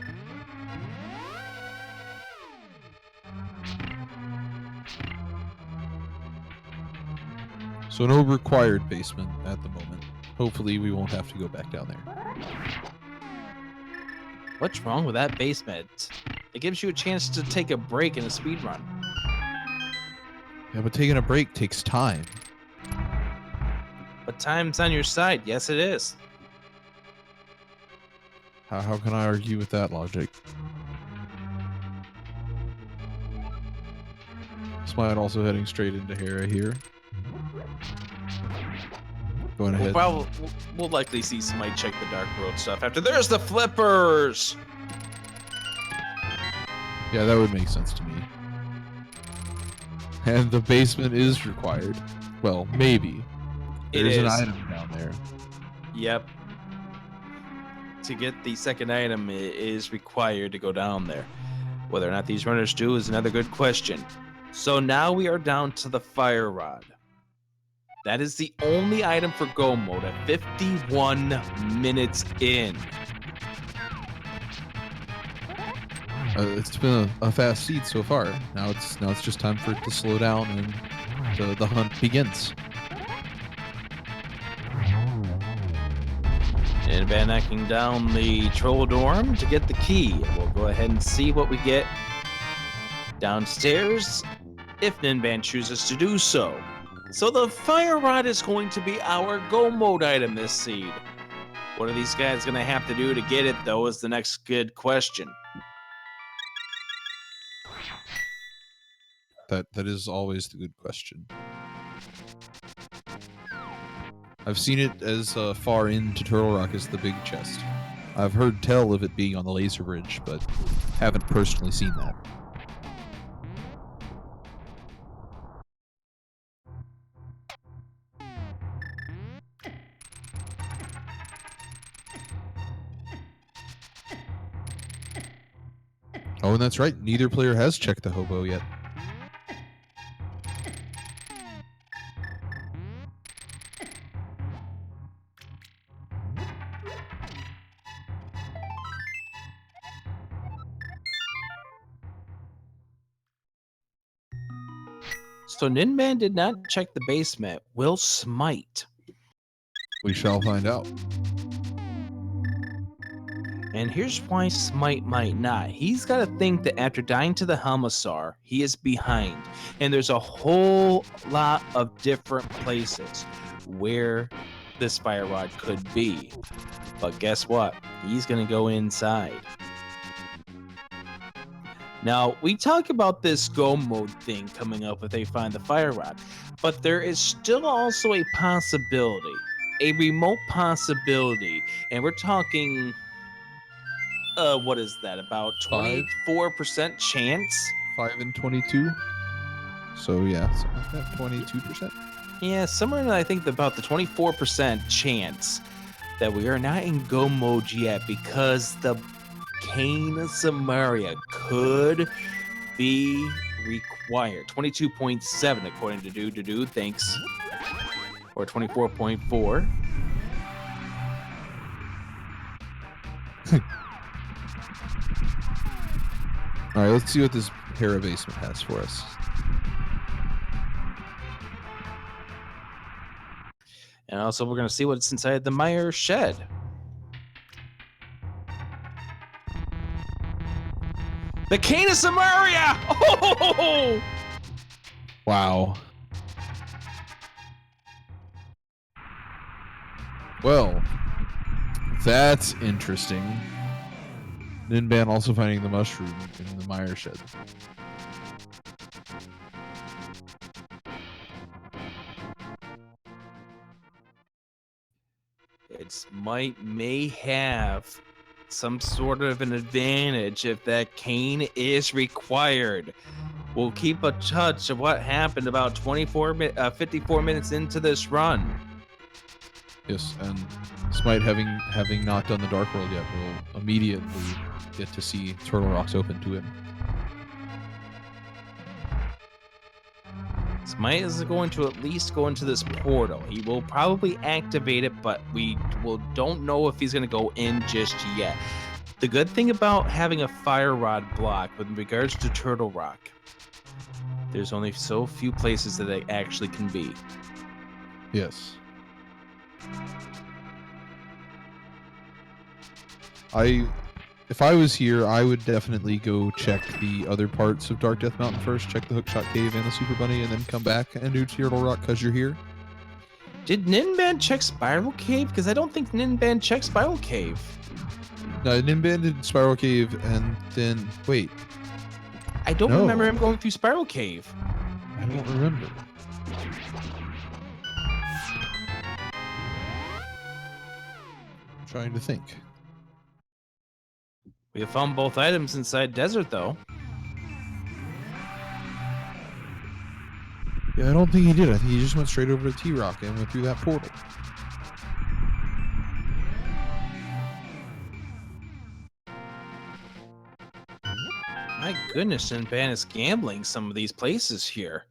So no required basement at the moment. Hopefully we won't have to go back down there. What's wrong with that basement? It gives you a chance to take a break in a speed run. Yeah, but taking a break takes time. But time's on your side. Yes, it is. How can I argue with that logic? Smight also heading straight into Hera here. Going ahead. Well, we'll likely see Smight check the Dark World stuff after. There's the flippers! Yeah, that would make sense to me. And the basement is required. Well, maybe. There's an item down there. Yep. To get the second item, it is required to go down there. Whether or not these runners do is another good question. So now we are down to the fire rod. That is the only item for go mode at 51 minutes in. It's been a fast seed so far. Now it's just time for it to slow down and the hunt begins. Ninban knocking down the troll dorm to get the key. We'll go ahead and see what we get downstairs if Ninban chooses to do so. So the fire rod is going to be our go mode item this seed. What are these guys going to have to do to get it, though, is the next good question. That is always the good question. I've seen it as far into Turtle Rock as the big chest. I've heard tell of it being on the laser bridge, but haven't personally seen that. Oh, and that's right. Neither player has checked the hobo yet. So Ninban did not check the basement. Will Smight? We shall find out. And here's why Smight might not. He's got to think that after dying to the Helmasaur, he is behind. And there's a whole lot of different places where this fire rod could be. But guess what? He's going to go inside. Now, we talk about this go mode thing coming up if they find the fire rod. But there is still also a possibility. A remote possibility. And we're talking... what is that? About 24% chance? 5 and 22. So yeah, something like that. 22%. Yeah, somewhere in, I think about the 24% chance that we are not in go mode yet because the Cane Samaria could be required. 22.7 according to Do. Thanks. Or 24.4. All right, let's see what this Hera basement has for us. And also, we're going to see what's inside the Meyer shed. The Cane of Samaria! Oh! Wow. Well, that's interesting. Ninban also finding the mushroom in the Meyer shed. It may have some sort of an advantage if that cane is required. We'll keep a touch of what happened about 54 minutes into this run. Yes, and Smight having not done the Dark World yet will immediately get to see Turtle Rocks open to him. Smight is going to at least go into this portal. He will probably activate it, but we don't know if he's going to go in just yet. The good thing about having a fire rod block with regards to Turtle Rock, there's only so few places that it actually can be. Yes. If I was here, I would definitely go check the other parts of Dark Death Mountain first. Check the Hookshot Cave and the Super Bunny, and then come back and do Turtle Rock because you're here. Did Ninban check Spiral Cave? Because I don't think Ninban checked Spiral Cave. No, Ninban did Spiral Cave, and then wait. I don't remember him going through Spiral Cave. I don't remember. I'm trying to think. We have found both items inside Desert, though. Yeah, I don't think he did. I think he just went straight over to T-Rock and went through that portal. My goodness, Ninban is gambling some of these places here.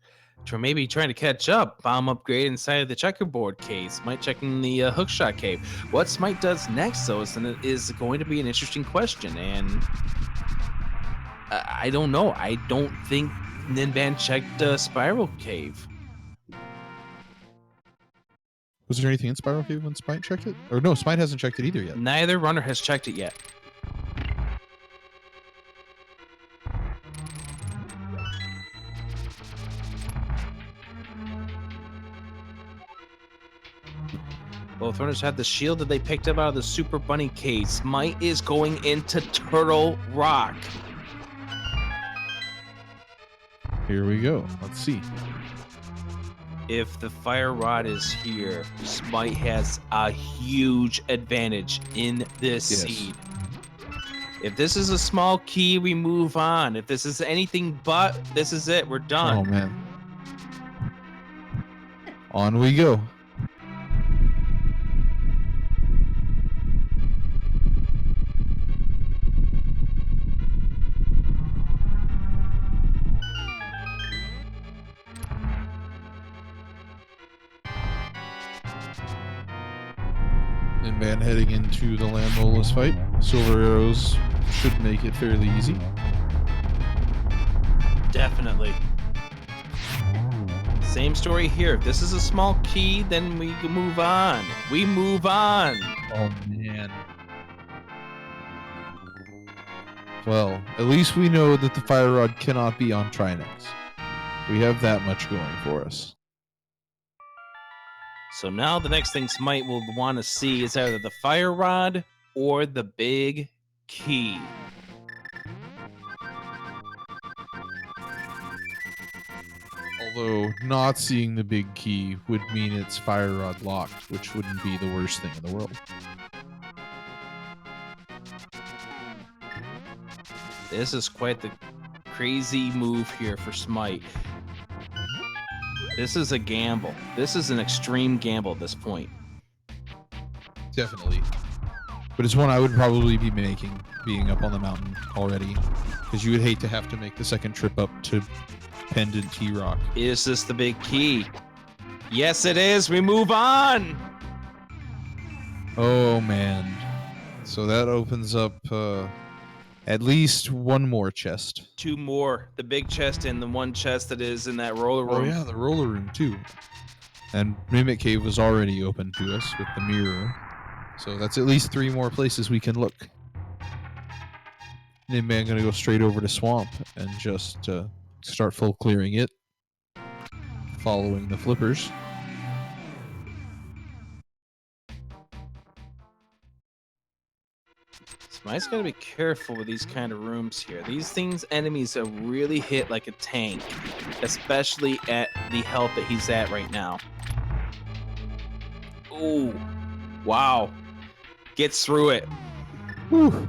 Or maybe trying to catch up. Bomb upgrade inside of the checkerboard case. Smight checking the hookshot cave. What Smight does next, though, is going to be an interesting question. And I don't know. I don't think Ninban checked Spiral Cave. Was there anything in Spiral Cave when Smight checked it? Or no, Smight hasn't checked it either yet. Neither runner has checked it yet. Both runners have the shield that they picked up out of the Super Bunny case. Smight is going into Turtle Rock. Here we go. Let's see. If the fire rod is here, Smight has a huge advantage in this seed. If this is a small key, we move on. If this is anything but, this is it. We're done. Oh, man. On we go. Ninban heading into the Landloless fight. Silver arrows should make it fairly easy. Definitely. Same story here. If this is a small key, then we can move on. We move on. Oh, man. Well, at least we know that the fire rod cannot be on Trinex. We have that much going for us. So now the next thing Smight will want to see is either the fire rod or the big key. Although not seeing the big key would mean it's fire rod locked, which wouldn't be the worst thing in the world. This is quite the crazy move here for Smight. This is a gamble. This is an extreme gamble at this point. Definitely. But it's one I would probably be making, being up on the mountain already. Because you would hate to have to make the second trip up to Pendant T-Rock. Is this the big key? Yes, it is. We move on. Oh, man. So that opens up at least one more chest. Two more. The big chest and the one chest that is in that roller room. Oh, yeah, the roller room, too. And Mimic Cave was already open to us with the mirror. So that's at least 3 more places we can look. Ninban gonna go straight over to Swamp and just start full clearing it. Following the flippers. Smite's got to be careful with these kind of rooms here. These enemies are really hit like a tank, especially at the health that he's at right now. Ooh, wow. Gets through it. Whew.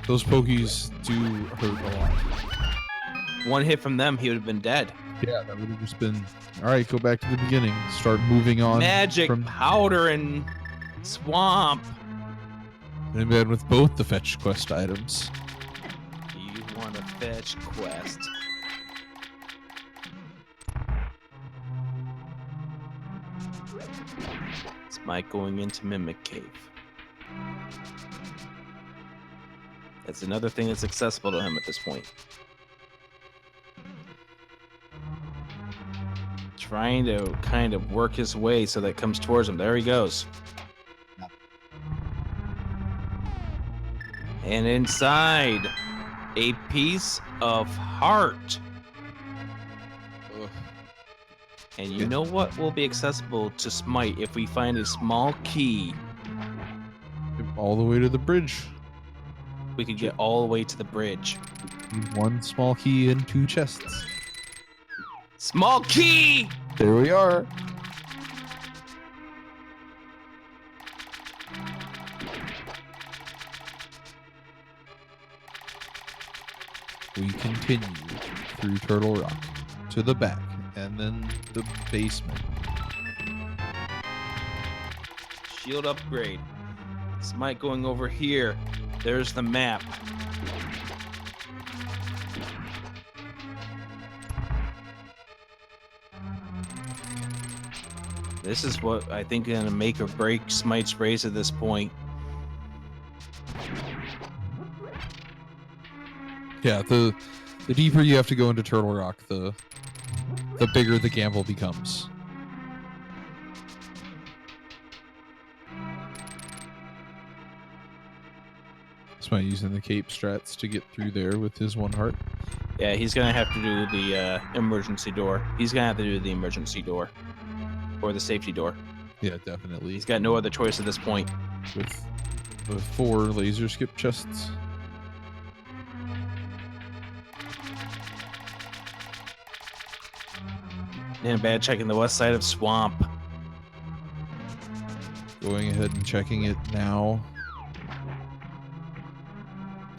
Those pokies do hurt a lot. One hit from them, he would have been dead. Yeah, that would have just been all right. Go back to the beginning. Start moving on. Magic from powder and swamp. Ninban with both the fetch quest items. You want a fetch quest? Smight going into Mimic Cave. That's another thing that's accessible to him at this point. Trying to kind of work his way so that it comes towards him. There he goes. And inside, a piece of heart. Ugh. And you know what will be accessible to Smight if we find a small key? All the way to the bridge. We could get all the way to the bridge. Need one small key and 2 chests. Small key! There we are. We continue through Turtle Rock to the back and then the basement. Shield upgrade. Smight going over here. There's the map. This is what I think is gonna make or break Smite's race at this point. Yeah, the deeper you have to go into Turtle Rock, the bigger the gamble becomes. Smite using the cape strats to get through there with his 1 heart. Yeah, he's gonna have to do the emergency door. He's gonna have to do the emergency door. Or the safety door. Yeah, definitely. He's got no other choice at this point. With the 4 laser skip chests. Ninban checking the west side of Swamp. Going ahead and checking it now.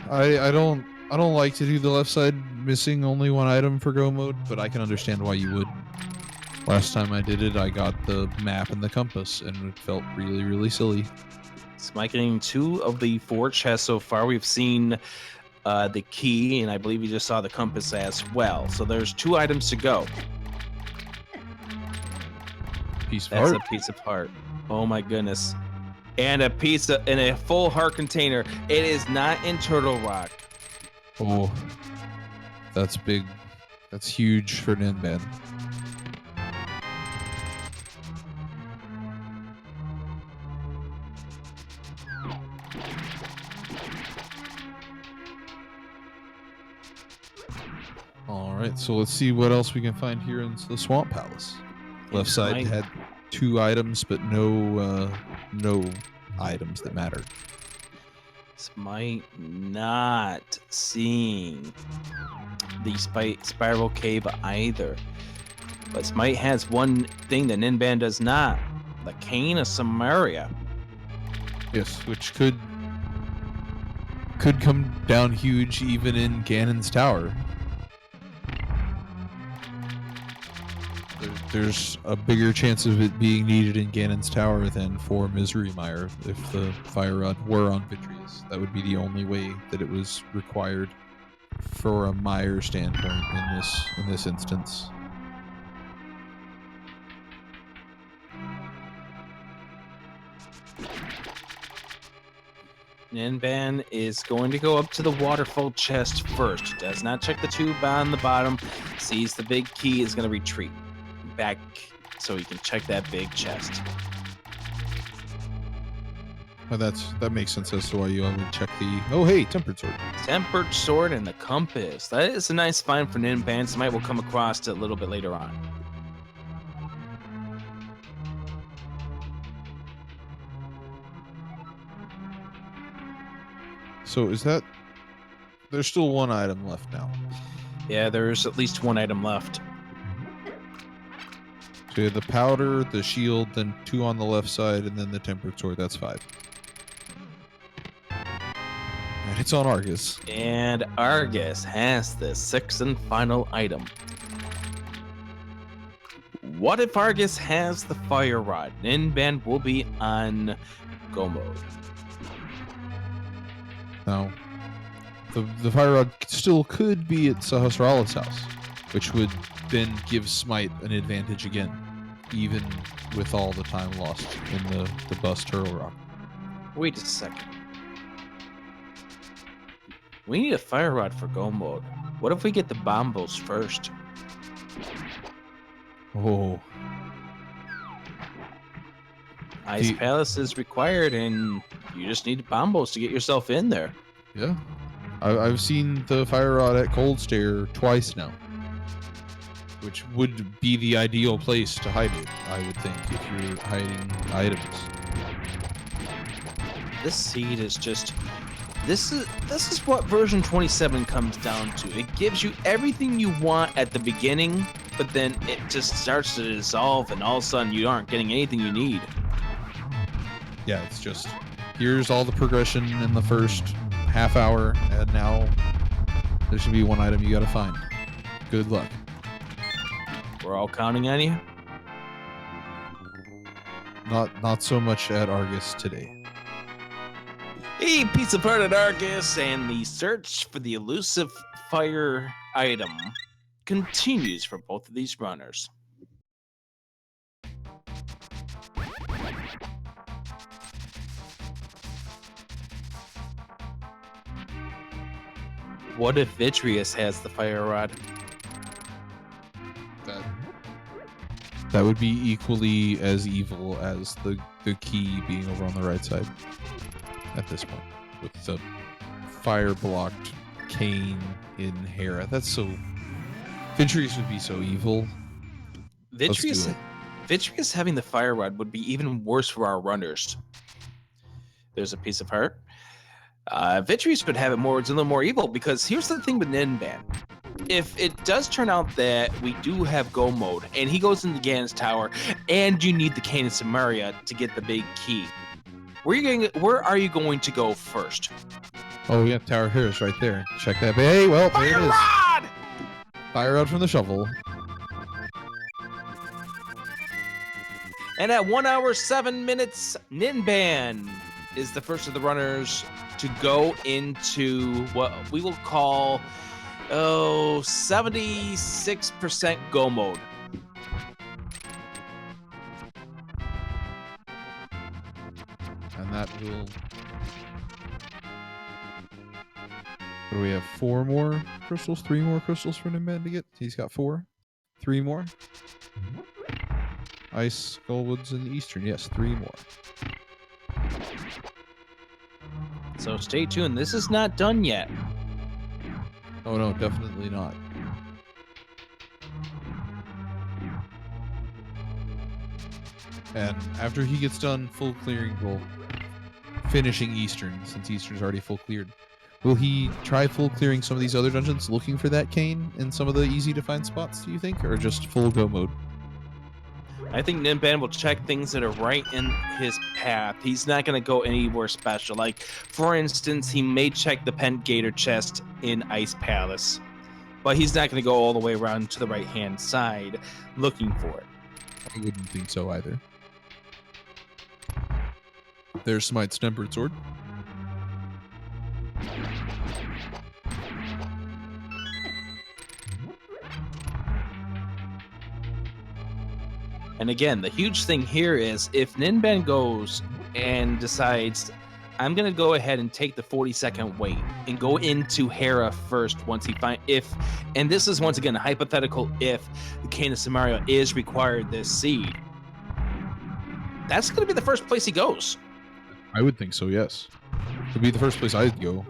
I don't like to do the left side missing only 1 item for go mode, but I can understand why you would. Last time I did it, I got the map and the compass, and it felt really, really silly. Smight getting 2 of the 4 chests so far. We've seen the key, and I believe you just saw the compass as well. So there's 2 items to go. Piece of That's heart. a piece of heart. Oh my goodness. And a piece of, in a full heart container. It is not in Turtle Rock. Oh, that's big. That's huge for Ninban. All right, so let's see what else we can find here in the Swamp Palace. Left side had 2 items, but no items that matter. Smight not seeing the spiral cave either. But Smight has one thing that Ninban does not. The Cane of Samaria. Yes, which could come down huge even in Ganon's Tower. There's a bigger chance of it being needed in Ganon's Tower than for Misery Mire if the Fire Rod were on Vitreous. That would be the only way that it was required for a Mire standpoint in this instance. Ninban is going to go up to the waterfall chest first. Does not check the tube on the bottom. Sees the big key, is going to retreat back so he can check that big chest. Oh, that makes sense as to why you only check the... Oh, hey, Tempered Sword. Tempered Sword and the Compass. That is a nice find for Ninban. Smight will come across it a little bit later on. So is that... There's still 1 item left now. Yeah, there's at least 1 item left. So you have the powder, the shield, then 2 on the left side, and then the Tempered Sword. That's 5. And it's on Argus. And Argus has the 6th and final item. What if Argus has the fire rod? Ninban will be on go mode. Now, the fire rod still could be at Sahasrala's house, which would then give Smight an advantage again, even with all the time lost in the bus Turtle Rock. Wait a second. We need a fire rod for go mode. What if we get the bombos first? Oh. Ice Palace is required, and you just need bombos to get yourself in there. Yeah. I've seen the fire rod at Cold Stare twice now, which would be the ideal place to hide it, I would think, if you're hiding items. This seed is just... This is what version 27 comes down to. It gives you everything you want at the beginning, but then it just starts to dissolve, and all of a sudden you aren't getting anything you need. Yeah, it's just, here's all the progression in the first half hour, and now there should be one item you gotta find. Good luck. We're all counting on you? Not so much at Argus today. A piece of heart at Argus, and the search for the elusive fire item continues for both of these runners. What if Vitreous has the fire rod? That would be equally as evil as the key being over on the right side at this point, with the fire blocked cane in Hera. That's so... Vitreous would be so evil. Vitreous having the fire rod would be even worse for our runners. There's a piece of heart. Vitreous would have it more, it's a little more evil, because here's the thing with Ninban. If it does turn out that we do have go mode, and he goes into Ganon's tower, and you need the cane of Samaria to get the big key, where are you going to go first? Oh, yeah, Tower of Heroes right there. Check that. Hey, well, there it is. Rod! Fire rod from the shovel. And at 1 hour 7 minutes, Ninban is the first of the runners to go into what we will call 76% go mode. And that will... What do we have? 4 more crystals? 3 more crystals for Ninban to get? He's got 4. 3 more? Ice, Skullwoods, and Eastern. Yes, 3 more. So stay tuned. This is not done yet. Oh no, definitely not. And after he gets done full clearing, well, finishing Eastern, since Eastern's already full cleared, will he try full clearing some of these other dungeons, looking for that cane in some of the easy to find spots, do you think? Or just full go mode? I think Ninban will check things that are right in his path. He's not going to go anywhere special. Like, for instance, he may check the Pentgator chest in Ice Palace, but he's not going to go all the way around to the right-hand side looking for it. I wouldn't think so either. There's Smite's Tempered Sword. And again, the huge thing here is if Ninban goes and decides, I'm going to go ahead and take the 40-second wait and go into Hera first once he finds, and this is once again a hypothetical, if the Cane of Samaria is required this seed, that's going to be the first place he goes. I would think so, yes. It would be the first place I'd go.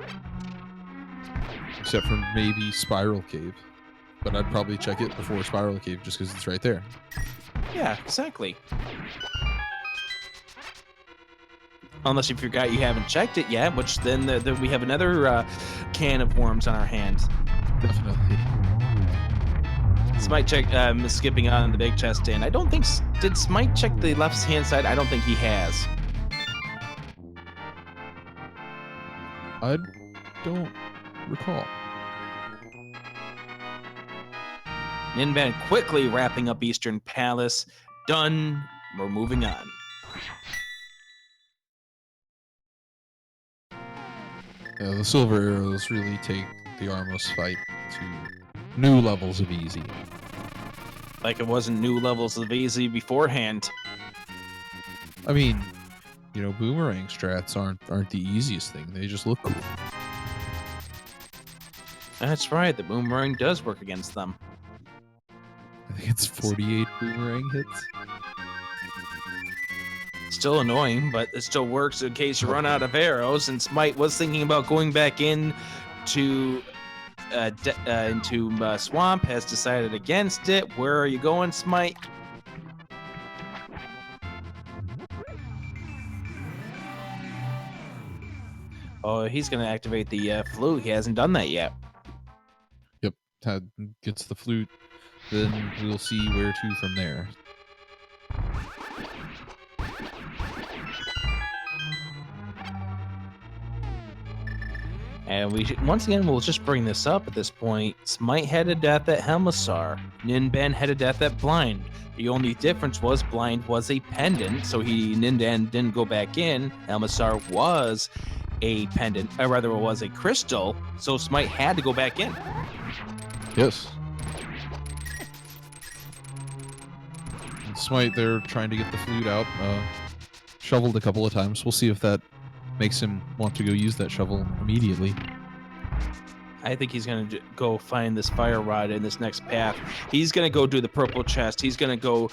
Except for maybe Spiral Cave. But I'd probably check it before Spiral Cave just because it's right there. Yeah, exactly. Unless you forgot you haven't checked it yet, which then we have another can of worms on our hands. Definitely. Smight check, skipping on the big chest, and I don't think, did Smight check the left-hand side? I don't think he has. I don't recall. Ninban quickly wrapping up Eastern Palace. Done. We're moving on. Yeah, the Silver Arrows really take the Armless fight to new levels of easy. Like it wasn't new levels of easy beforehand. I mean, you know, boomerang strats aren't the easiest thing. They just look cool. That's right. The boomerang does work against them. I think it's 48 boomerang hits. Still annoying, but it still works in case you run out of arrows. And Smight was thinking about going back in to into Swamp, has decided against it. Where are you going, Smight? Oh, he's going to activate the flute. He hasn't done that yet. Yep, Tad gets the flute. Then we'll see where to from there. And once again, we'll just bring this up at this point. Smight had a death at Helmassar. Ninban had a death at Blind. The only difference was Blind was a pendant, so Ninban didn't go back in. Helmassar was a pendant, or rather it was a crystal, so Smight had to go back in. Yes. And Smight, they're trying to get the flute out. Shoveled a couple of times. We'll see if that makes him want to go use that shovel immediately. I think he's going to go find this fire rod in this next path. He's going to go do the purple chest. He's going to go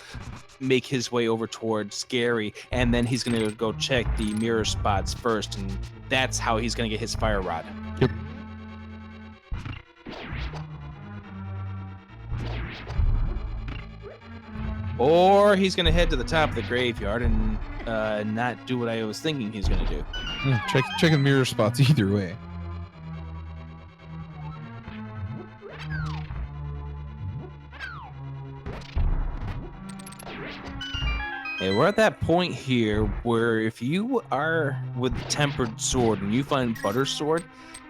make his way over towards Scary, and then he's going to go check the mirror spots first, and that's how he's going to get his fire rod. Yep. Or he's going to head to the top of the graveyard and not do what I was thinking he's going to do. Yeah, checking mirror spots either way. And we're at that point here where if you are with Tempered Sword and you find Butter Sword,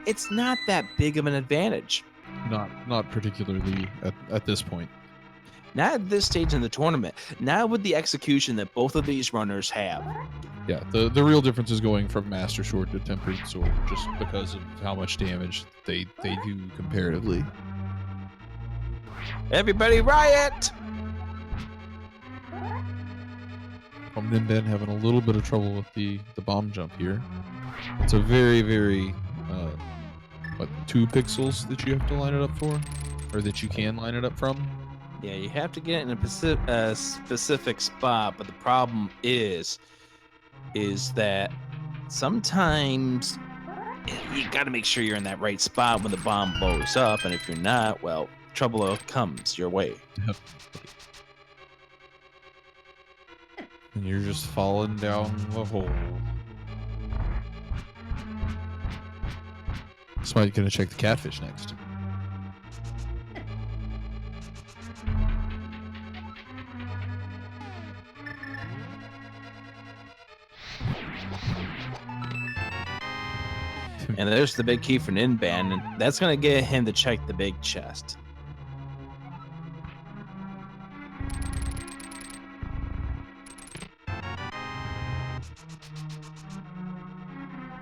it's not that big of an advantage. Not particularly at this point. Not at this stage in the tournament. Not with the execution that both of these runners have. Yeah, the real difference is going from Master Sword to Tempered Sword, just because of how much damage they do comparatively. Everybody riot! Ninban having a little bit of trouble with the bomb jump here. It's a very, very, 2 pixels that you have to line it up for? Or that you can line it up from? Yeah, you have to get it in a specific spot, but the problem is that sometimes you got to make sure you're in that right spot when the bomb blows up, and if you're not, well, trouble comes your way. Yep. And you're just falling down the hole. Smight gonna check the catfish next. And there's the big key for Ninban, and that's going to get him to check the big chest.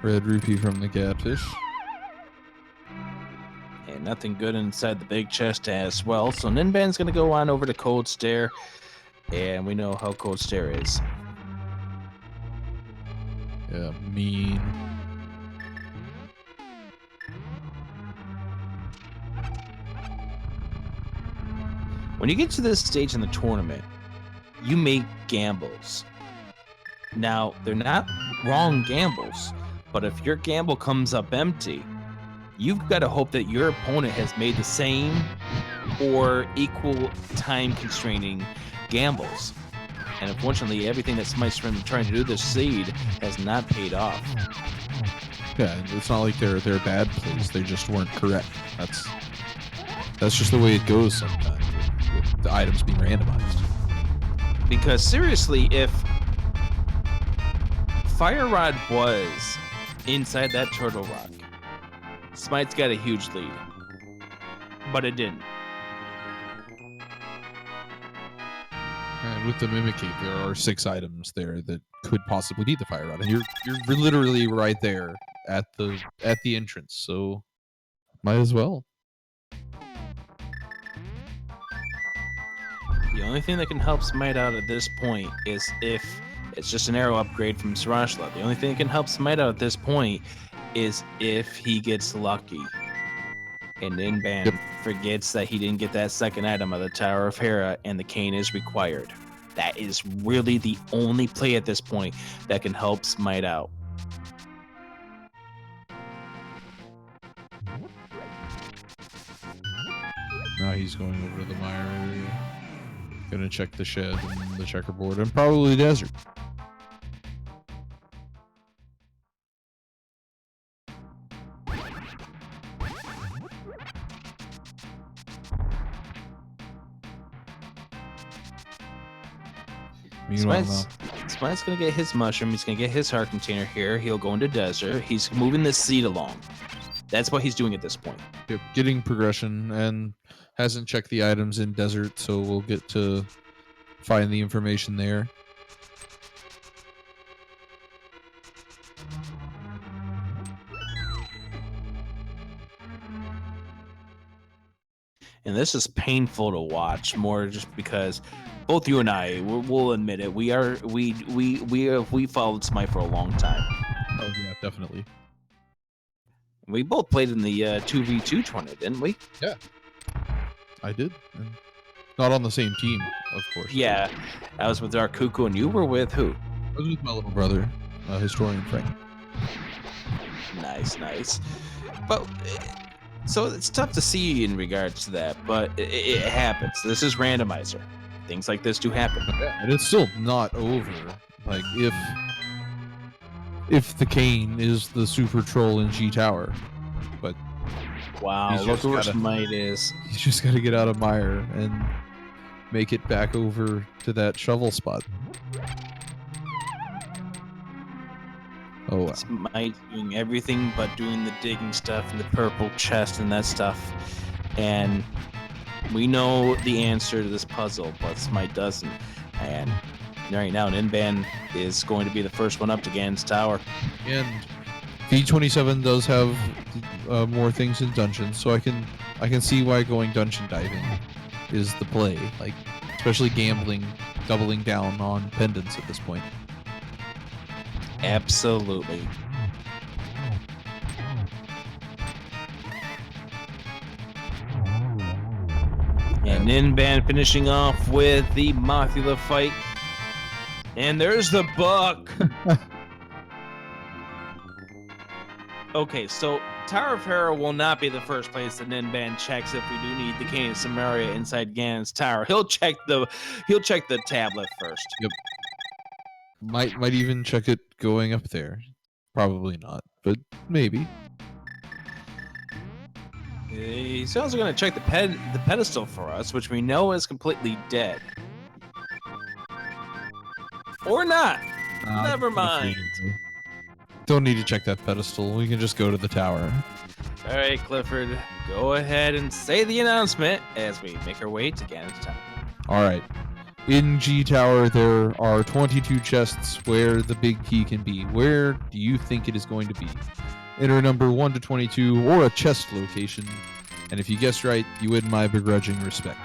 Red rupee from the catfish. And nothing good inside the big chest as well. So Ninban's going to go on over to Cold Stare, and we know how Cold Stare is. Yeah, mean. When you get to this stage in the tournament, you make gambles. Now, they're not wrong gambles, but if your gamble comes up empty, you've got to hope that your opponent has made the same or equal time constraining gambles. And unfortunately, everything that Smite's been trying to do this seed has not paid off. Yeah, it's not like they're bad plays. They just weren't correct. That's just the way it goes sometimes with the items being randomized. Because seriously, if Fire Rod was inside that Turtle Rock, Smite's got a huge lead. But it didn't. with the Mimic Cave, there are 6 items there that could possibly be the fire rod, and you're literally right there at the entrance, so might as well. The only thing that can help Smight out at this point is if it's just an arrow upgrade from Sarashla. The only thing that can help Smight out at this point is if he gets lucky. And Ninban forgets that he didn't get that second item of the Tower of Hera, and the cane is required. That is really the only play at this point that can help Smight out. Now he's going over to the mire area. Gonna check the shed and the checkerboard and probably the desert. Smite's gonna get his mushroom. He's gonna get his heart container here. He'll go into desert. He's moving the seed along. That's what he's doing at this point. Yep, getting progression, and hasn't checked the items in desert, so we'll get to find the information there. And this is painful to watch, more just because both you and I will admit it. We followed Smite for a long time. Oh yeah, definitely. We both played in the 2v2 tournament, didn't we? Yeah, I did. And not on the same team, of course. Yeah, I was with Dark Cuckoo, and you were with who? I was with my little brother, historian Frank. Nice. But so it's tough to see in regards to that, but it happens. This is Randomizer. Things like this do happen. Yeah, and it's still not over. Like if the cane is the super troll in G Tower, but wow, look where Smight is. He's just got to get out of mire and make it back over to that shovel spot. Oh wow. Smight doing everything but doing the digging stuff and the purple chest and that stuff, and we know the answer to this puzzle, but Smight doesn't. And right now, Ninban is going to be the first one up to Ganon's Tower. And V27 does have more things in dungeons, so I can see why going dungeon diving is the play. Like, especially gambling, doubling down on pendants at this point. Absolutely. And Ninban finishing off with the Mothula fight. And there's the buck. Okay, so Tower of Hera will not be the first place that Ninban checks if we do need the Cane of Samaria inside Ganon's Tower. He'll check the tablet first. Yep. Might even check it going up there. Probably not, but maybe. He's also going to check the pedestal for us, which we know is completely dead. Or not. Never mind. Don't need to check that pedestal. We can just go to the tower. All right, Clifford, go ahead and say the announcement as we make our way to Ganon's Tower. All right. In G Tower, there are 22 chests where the big key can be. Where do you think it is going to be? Enter number 1 to 22 or a chest location. And if you guessed right, you win my begrudging respect.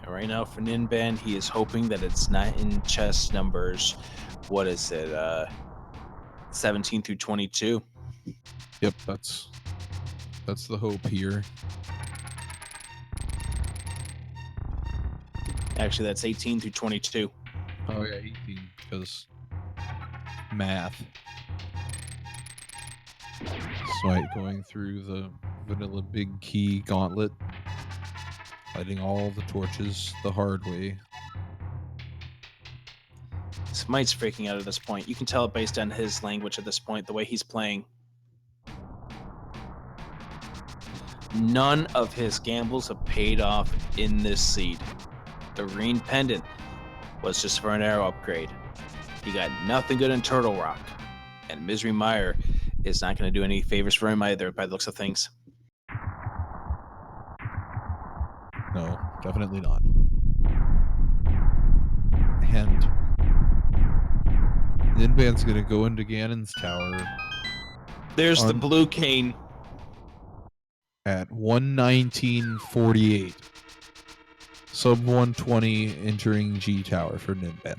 Right now for Ninban, he is hoping that it's not in chest numbers. What is it? 17 through 22. Yep, that's the hope here. Actually, that's 18 through 22. Oh yeah, 18 because math. Smight going through the vanilla big key gauntlet. Lighting all the torches the hard way. Smite's freaking out at this point. You can tell it based on his language at this point, the way he's playing. None of his gambles have paid off in this seed. The green pendant was just for an arrow upgrade. He got nothing good in Turtle Rock. And Misery Mire is not going to do any favors for him either, by the looks of things. No, definitely not. And Ninban's gonna go into Ganon's tower. There's the blue cane. At 119.48. Sub 120 entering G tower for Ninban.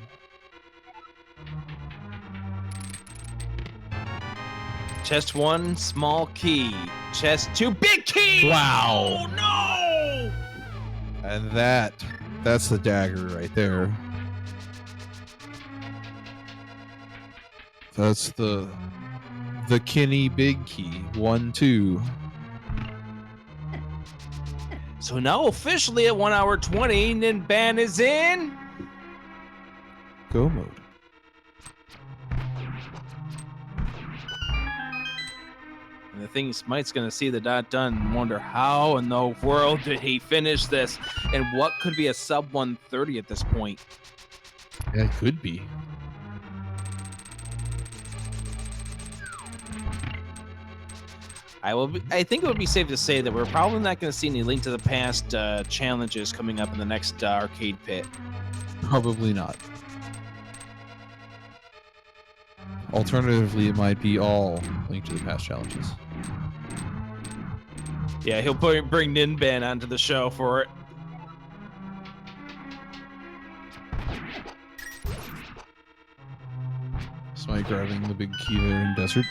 Chest 1, small key. Chest 2, big key! Wow. Oh, no! And that's the dagger right there. That's the Kinney big key. 1, 2. So now officially at 1 hour 20, Ninban is in Go mode. And the thing is, Smite's going to see the dot done and wonder how in the world did he finish this, and what could be a sub 130 at this point. Yeah, it could be. I think it would be safe to say that we're probably not going to see any Link to the Past challenges coming up in the next arcade pit. Probably not. Alternatively, it might be all Link to the Past challenges. Yeah, he'll bring Ninban onto the show for it. Smight grabbing the big key there in Desert.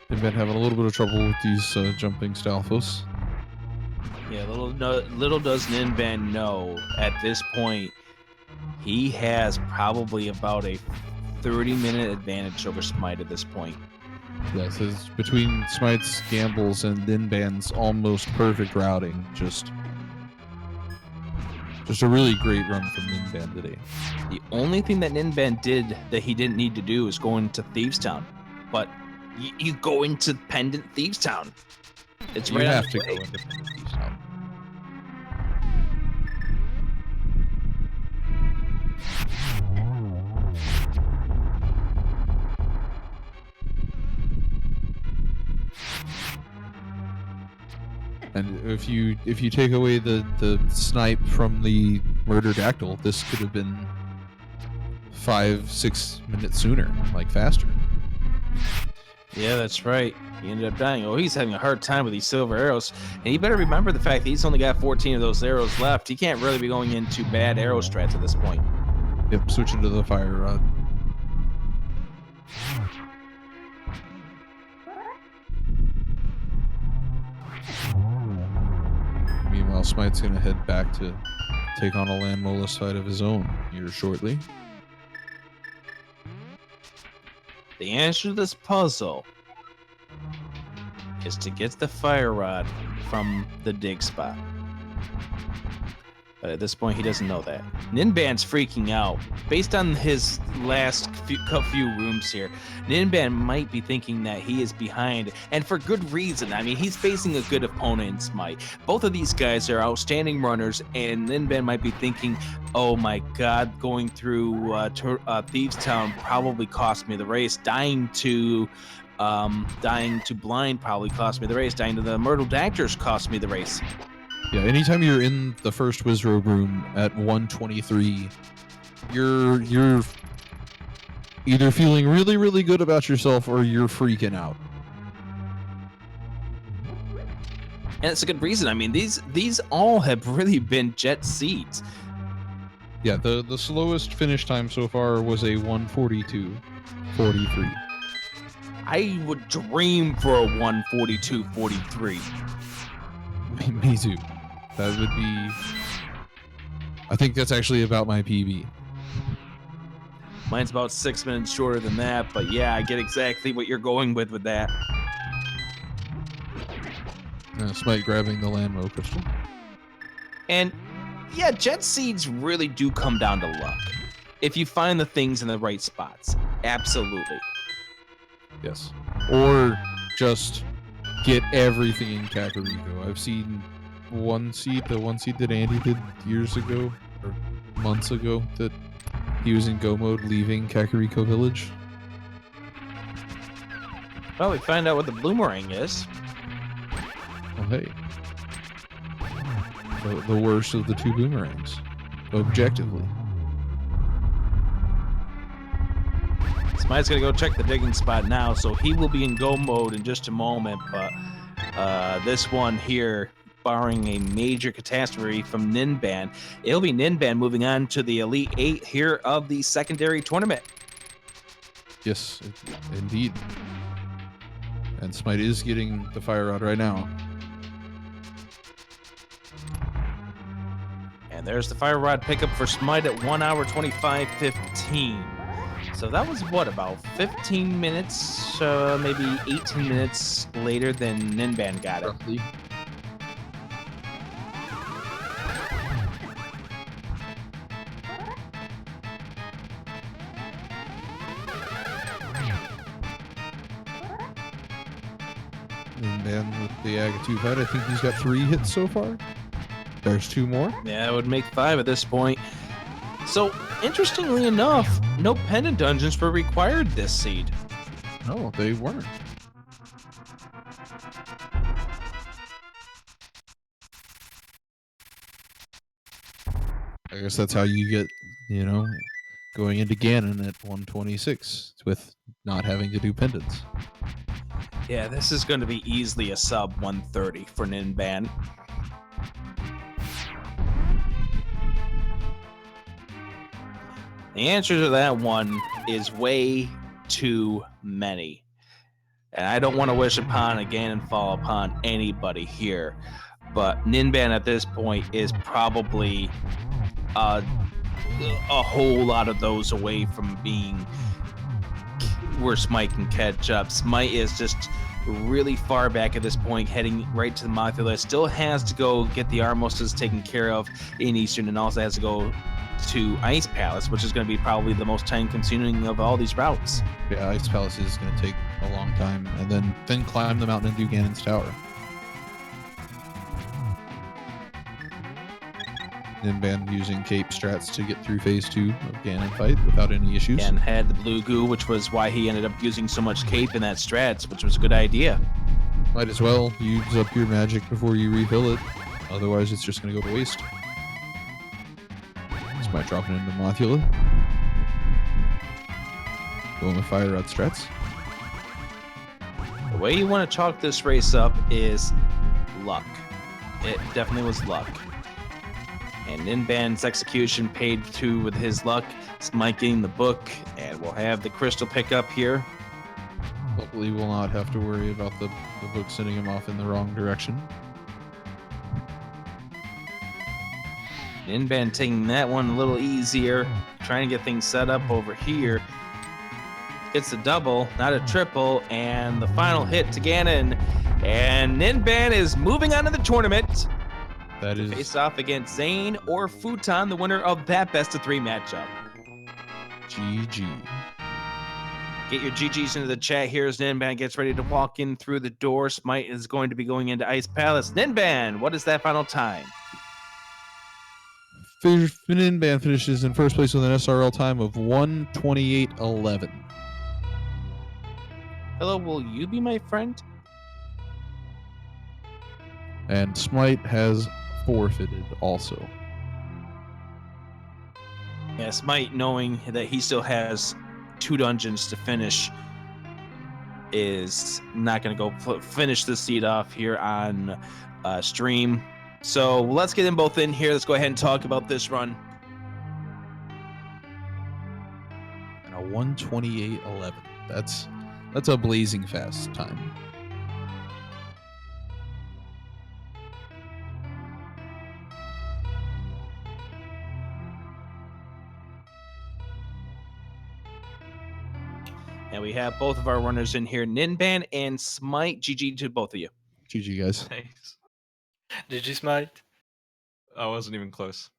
They've been having a little bit of trouble with these jumping Stalfos. Yeah, little does Ninban know at this point, he has probably about a 30-minute advantage over Smight at this point. Yes, it's between Smite's gambles and Ninban's almost perfect routing. Just a really great run from Ninban today. The only thing that Ninban did that he didn't need to do is go into Thieves Town, but you go into Pendant Thieves Town. It's right. You have to go into Pendant Thieves Town. And if you take away the snipe from the murder dactyl, this could have been 5-6 minutes sooner, like faster. Yeah, that's right. He ended up dying. Oh, he's having a hard time with these silver arrows. And you better remember the fact that he's only got 14 of those arrows left. He can't really be going into bad arrow strats at this point. Yep, switching to the fire rod. Meanwhile, Smite's going to head back to take on a Land Molus fight of his own here shortly. The answer to this puzzle is to get the fire rod from the dig spot. But at this point, he doesn't know that. Ninban's freaking out. Based on his last few rooms here, Ninban might be thinking that he is behind, and for good reason. I mean, he's facing a good opponent in Smight. Both of these guys are outstanding runners, and Ninban might be thinking, oh my god, going through Thieves Town probably cost me the race. Dying to blind probably cost me the race. Dying to the Myrtle Dactors cost me the race. Yeah, anytime you're in the first Wizrobe room at 123, you're either feeling really, really good about yourself or you're freaking out. And it's a good reason. I mean, these all have really been jet seeds. Yeah, the slowest finish time so far was a 142.43. I would dream for a 142.43. Me too. That would be... I think that's actually about my PB. Mine's about 6 minutes shorter than that, but yeah, I get exactly what you're going with that. Smight grabbing the Landmo crystal. And yeah, jet seeds really do come down to luck. If you find the things in the right spots. Absolutely. Yes. Or just get everything in Kakariko. I've seen one seed, the one seed that Andy did years ago or months ago, that he was in go mode leaving Kakariko Village? Well, we find out what the boomerang is. Well, hey, the worst of the two boomerangs, objectively. Smite's gonna go check the digging spot now, so he will be in go mode in just a moment. But this one here, barring a major catastrophe from Ninban, it'll be Ninban moving on to the Elite Eight here of the secondary tournament. Yes, indeed. And Smight is getting the fire rod right now. And there's the fire rod pickup for Smight at 1 hour 25:15. So that was what, about 15 minutes, maybe 18 minutes later than Ninban got it. Roughly. Ninban with the Aga 2 fight, I think he's got 3 hits so far. There's 2 more. Yeah, it would make 5 at this point. So, interestingly enough, no pendant dungeons were required this seed. No, they weren't. I guess that's how you get, going into Ganon at 126 with not having to do pendants. Yeah, this is going to be easily a sub 130 for Ninban. The answer to that one is way too many. And I don't want to wish upon a Ganon fall upon anybody here. But Ninban at this point is probably a whole lot of those away from being where Smight can catch up. Smight is just really far back at this point, heading right to the Mothula. Still has to go get the Armostas taken care of in Eastern, and also has to go to Ice Palace, which is going to be probably the most time-consuming of all these routes. Yeah, Ice Palace is going to take a long time, and then climb the mountain and do Ganon's Tower. Ninban using cape strats to get through phase 2 of Ganon fight without any issues. And had the blue goo, which was why he ended up using so much cape in that strats, which was a good idea. Might as well use up your magic before you refill it, otherwise it's just going to go to waste. Smight dropping into Mothula. Going with Fire Rod strats. The way you want to chalk this race up is luck. It definitely was luck. And Ninban's execution paid too with his luck. Smight getting the book, and we'll have the crystal pickup here. Hopefully we'll not have to worry about the book sending him off in the wrong direction. Ninban taking that one a little easier, trying to get things set up over here. Gets a double, not a triple, and the final hit to Ganon. And Ninban is moving on to the tournament. That is Face off against Zane or Futon, the winner of that best-of-3 matchup. GG. Get your GGs into the chat here as Ninban gets ready to walk in through the door. Smight is going to be going into Ice Palace. Ninban, what is that final time? Ninban finishes in first place with an SRL time of 1:28.11. Hello, will you be my friend? And Smight has forfeited also. Yeah, Smight, knowing that he still has 2 dungeons to finish, is not going to go finish the seed off here on stream. So let's get them both in here. Let's go ahead and talk about this run. And a 1:28.11. That's a blazing fast time. And we have both of our runners in here, Ninban and Smight. GG to both of you. GG, guys. Thanks. GG Smight. I wasn't even close.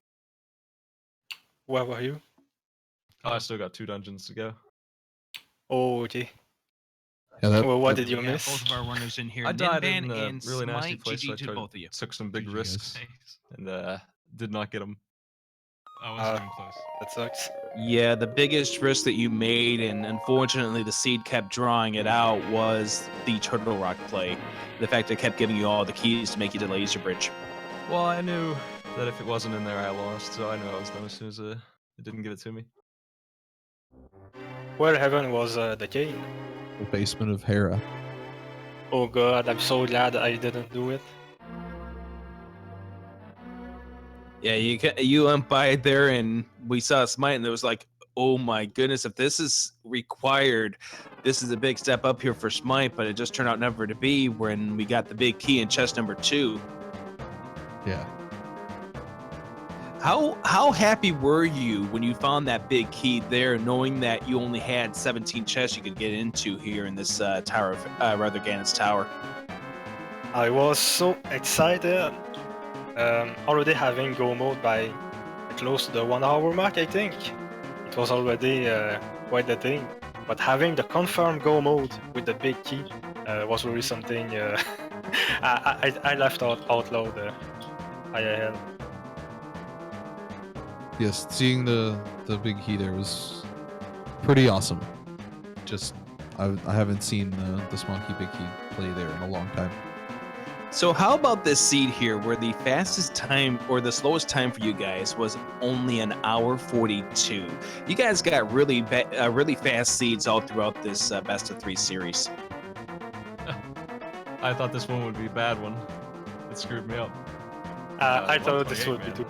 Where were you? Oh, I still got 2 dungeons to go. Oh, gee. Yeah, Well, what that- did you We got miss? both of our runners in here. I died Ninban in a and really nasty Smight, place. So I GG to tried, both of you. took some big GG, risks and did not get them. I wasn't even close. That sucks. Yeah, the biggest risk that you made, and unfortunately the seed kept drawing it out, was the Turtle Rock play. The fact that it kept giving you all the keys to make you to Laser Bridge. Well, I knew that if it wasn't in there, I lost. So I knew I was done as soon as it didn't give it to me. Where heaven was the king? the basement of Hera. Oh god, I'm so glad I didn't do it. Yeah, you went by there and we saw Smite, and it was like, oh my goodness, if this is required, this is a big step up here for Smite, but it just turned out never to be when we got the big key in chest number 2. Yeah. How happy were you when you found that big key there, knowing that you only had 17 chests you could get into here in this tower of Ganon's tower? I was so excited. Already having go mode by close to the 1 hour mark, I think. It was already quite the thing. But having the confirmed go mode with the big key was really something I laughed out loud. IRL. Yes, seeing the big key there was pretty awesome. Just I haven't seen the Smonkey Big Key play there in a long time. So how about this seed here, where the fastest time or the slowest time for you guys was only an hour 42? You guys got really really fast seeds all throughout this best of 3 series. I thought this one would be a bad one. It screwed me up. I thought this 128, would be man. too.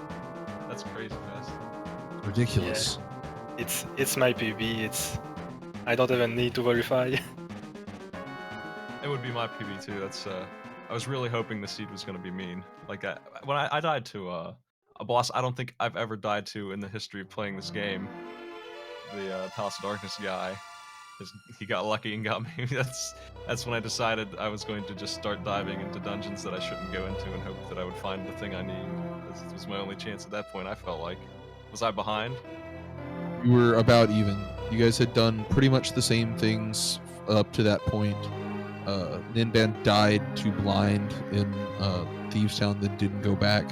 That's crazy fast. Ridiculous. It's my PB. I don't even need to verify. It would be my PB too. That's I was really hoping the seed was going to be mean. Like when I died to a boss I don't think I've ever died to in the history of playing this game. The Palace of Darkness guy. He got lucky and got me. That's when I decided I was going to just start diving into dungeons that I shouldn't go into and hope that I would find the thing I need. This was my only chance at that point, I felt like. Was I behind? You were about even. You guys had done pretty much the same things up to that point. Ninban died to blind in Thieves Town, then didn't go back.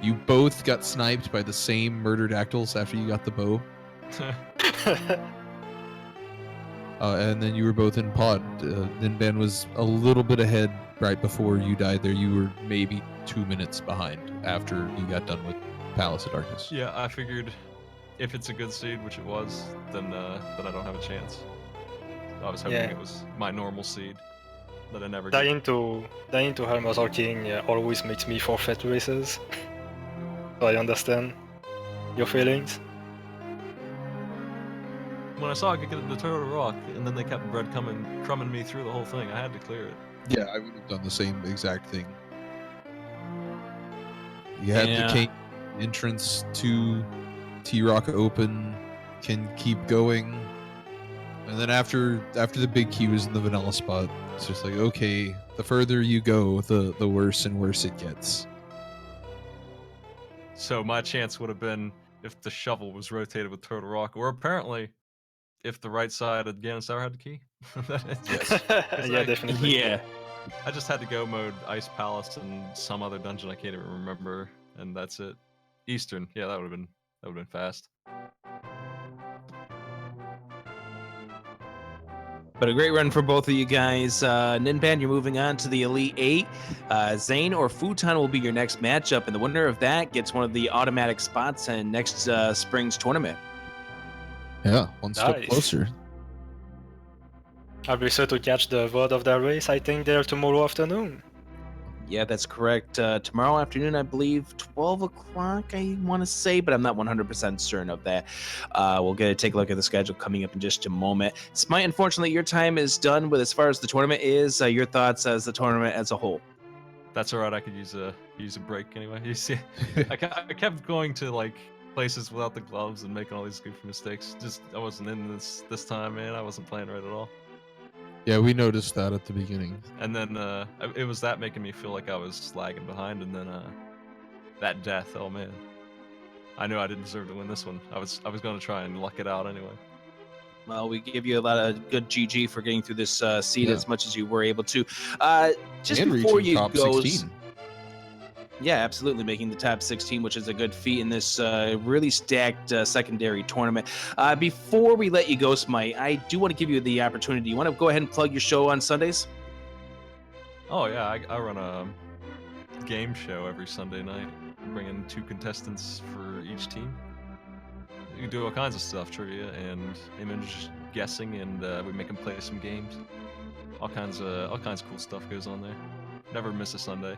You both got sniped by the same murderedactyls after you got the bow. And then you were both in pod. Ninban was a little bit ahead right before you died there. You were maybe 2 minutes behind after you got done with Palace of Darkness. Yeah, I figured if it's a good seed, which it was, then I don't have a chance. I was hoping Yeah. it was my normal seed that I never get. dying to Helmazar King always makes me forfeit races. So I understand your feelings. When I saw I could get the Turtle Rock, and then they kept crumbing me through the whole thing, I had to clear it. Yeah, I would have done the same exact thing. You had Yeah. the Kane entrance to T-Rock open, can keep going. And then after the big key was in the vanilla spot, it's just like, okay, the further you go, the worse and worse it gets. So my chance would have been if the shovel was rotated with Turtle Rock, or apparently if the right side of Ganon's Tower had the key. Yes. Yeah, definitely. Yeah. I just had to go mode Ice Palace and some other dungeon I can't even remember, and that's it. Eastern, yeah, that would have been fast. But a great run for both of you guys. Ninban, you're moving on to the Elite 8. Zane or Futon will be your next matchup, and the winner of that gets one of the automatic spots in next spring's tournament. Yeah, one step Nice. closer. I'll be sure to catch the VOD of that race. I think they're tomorrow afternoon. Yeah, that's correct. Tomorrow afternoon, I believe, 12 o'clock, I want to say, but I'm not 100% certain of that. We'll take a look at the schedule coming up in just a moment. Smite, unfortunately, your time is done with as far as the tournament is. Your thoughts as the tournament as a whole? That's alright. I could use a break anyway. You see, I kept going to like places without the gloves and making all these goofy mistakes. Just I wasn't in this time, man. I wasn't playing right at all. Yeah, we noticed that at the beginning. And then it was that making me feel like I was lagging behind. And then that death. Oh man, I knew I didn't deserve to win this one. I was going to try and luck it out anyway. Well, we give you a lot of good GG for getting through this seed Yeah. as much as you were able to. Just And before reaching you top go, 16. yeah, absolutely, making the top 16, which is a good feat in this really stacked secondary tournament. Before we let you go, Smight, I do want to give you the opportunity. You want to go ahead and plug your show on Sundays? Oh yeah, I run a game show every Sunday night. Bring in 2 contestants for each team. You do all kinds of stuff, trivia and image guessing, and we make them play some games. All kinds of cool stuff goes on there. Never miss a Sunday.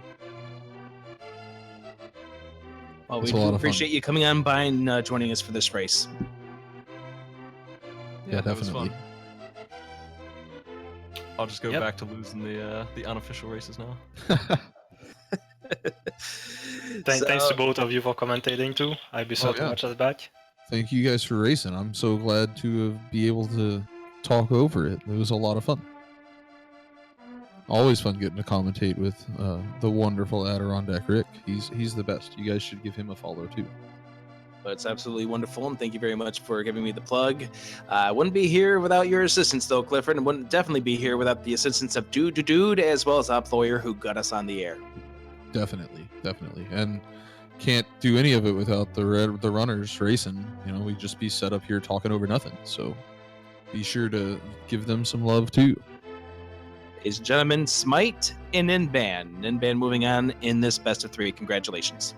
Well, It's we a do lot of fun. appreciate you coming on by and joining us for this race. Yeah, that was definitely. fun. I'll just go Yep. back to losing the unofficial races now. Thanks to both of you for commentating too. I'll be sure to yeah. watch us back. Thank you guys for racing. I'm so glad to be able to talk over it. It was a lot of fun. Always fun getting to commentate with the wonderful Adirondack Rick. He's the best. You guys should give him a follow too. But it's absolutely wonderful, and thank you very much for giving me the plug. I wouldn't be here without your assistance, though, Clifford, and wouldn't definitely be here without the assistance of Dude, as well as Op Lawyer, who got us on the air. Definitely. And can't do any of it without the runners racing. You know, we'd just be set up here talking over nothing. So be sure to give them some love too. Ladies and gentlemen, Smight and Ninban. Ninban moving on in this best of 3. Congratulations.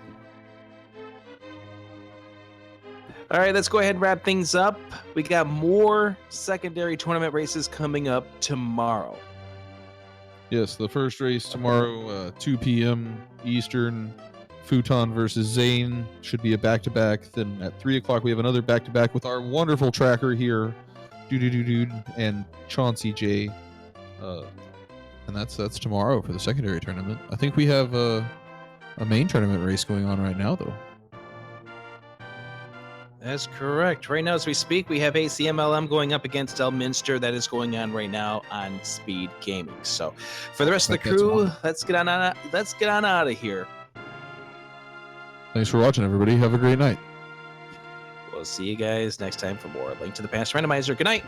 All right, let's go ahead and wrap things up. We got more secondary tournament races coming up tomorrow. Yes, the first race tomorrow, 2 p.m. Eastern, Futon versus Zane. Should be a back-to-back. Then at 3 o'clock, we have another back-to-back with our wonderful tracker here, Dude, and Chauncey J. And that's tomorrow for the secondary tournament. I think we have a main tournament race going on right now, though. That's correct. Right now, as we speak, we have ACMLM going up against Elminster. That is going on right now on Speed Gaming. So, for the rest of the Like that's crew, one. let's get on out of here. Thanks for watching, everybody. Have a great night. We'll see you guys next time for more Link to the Past Randomizer. Good night.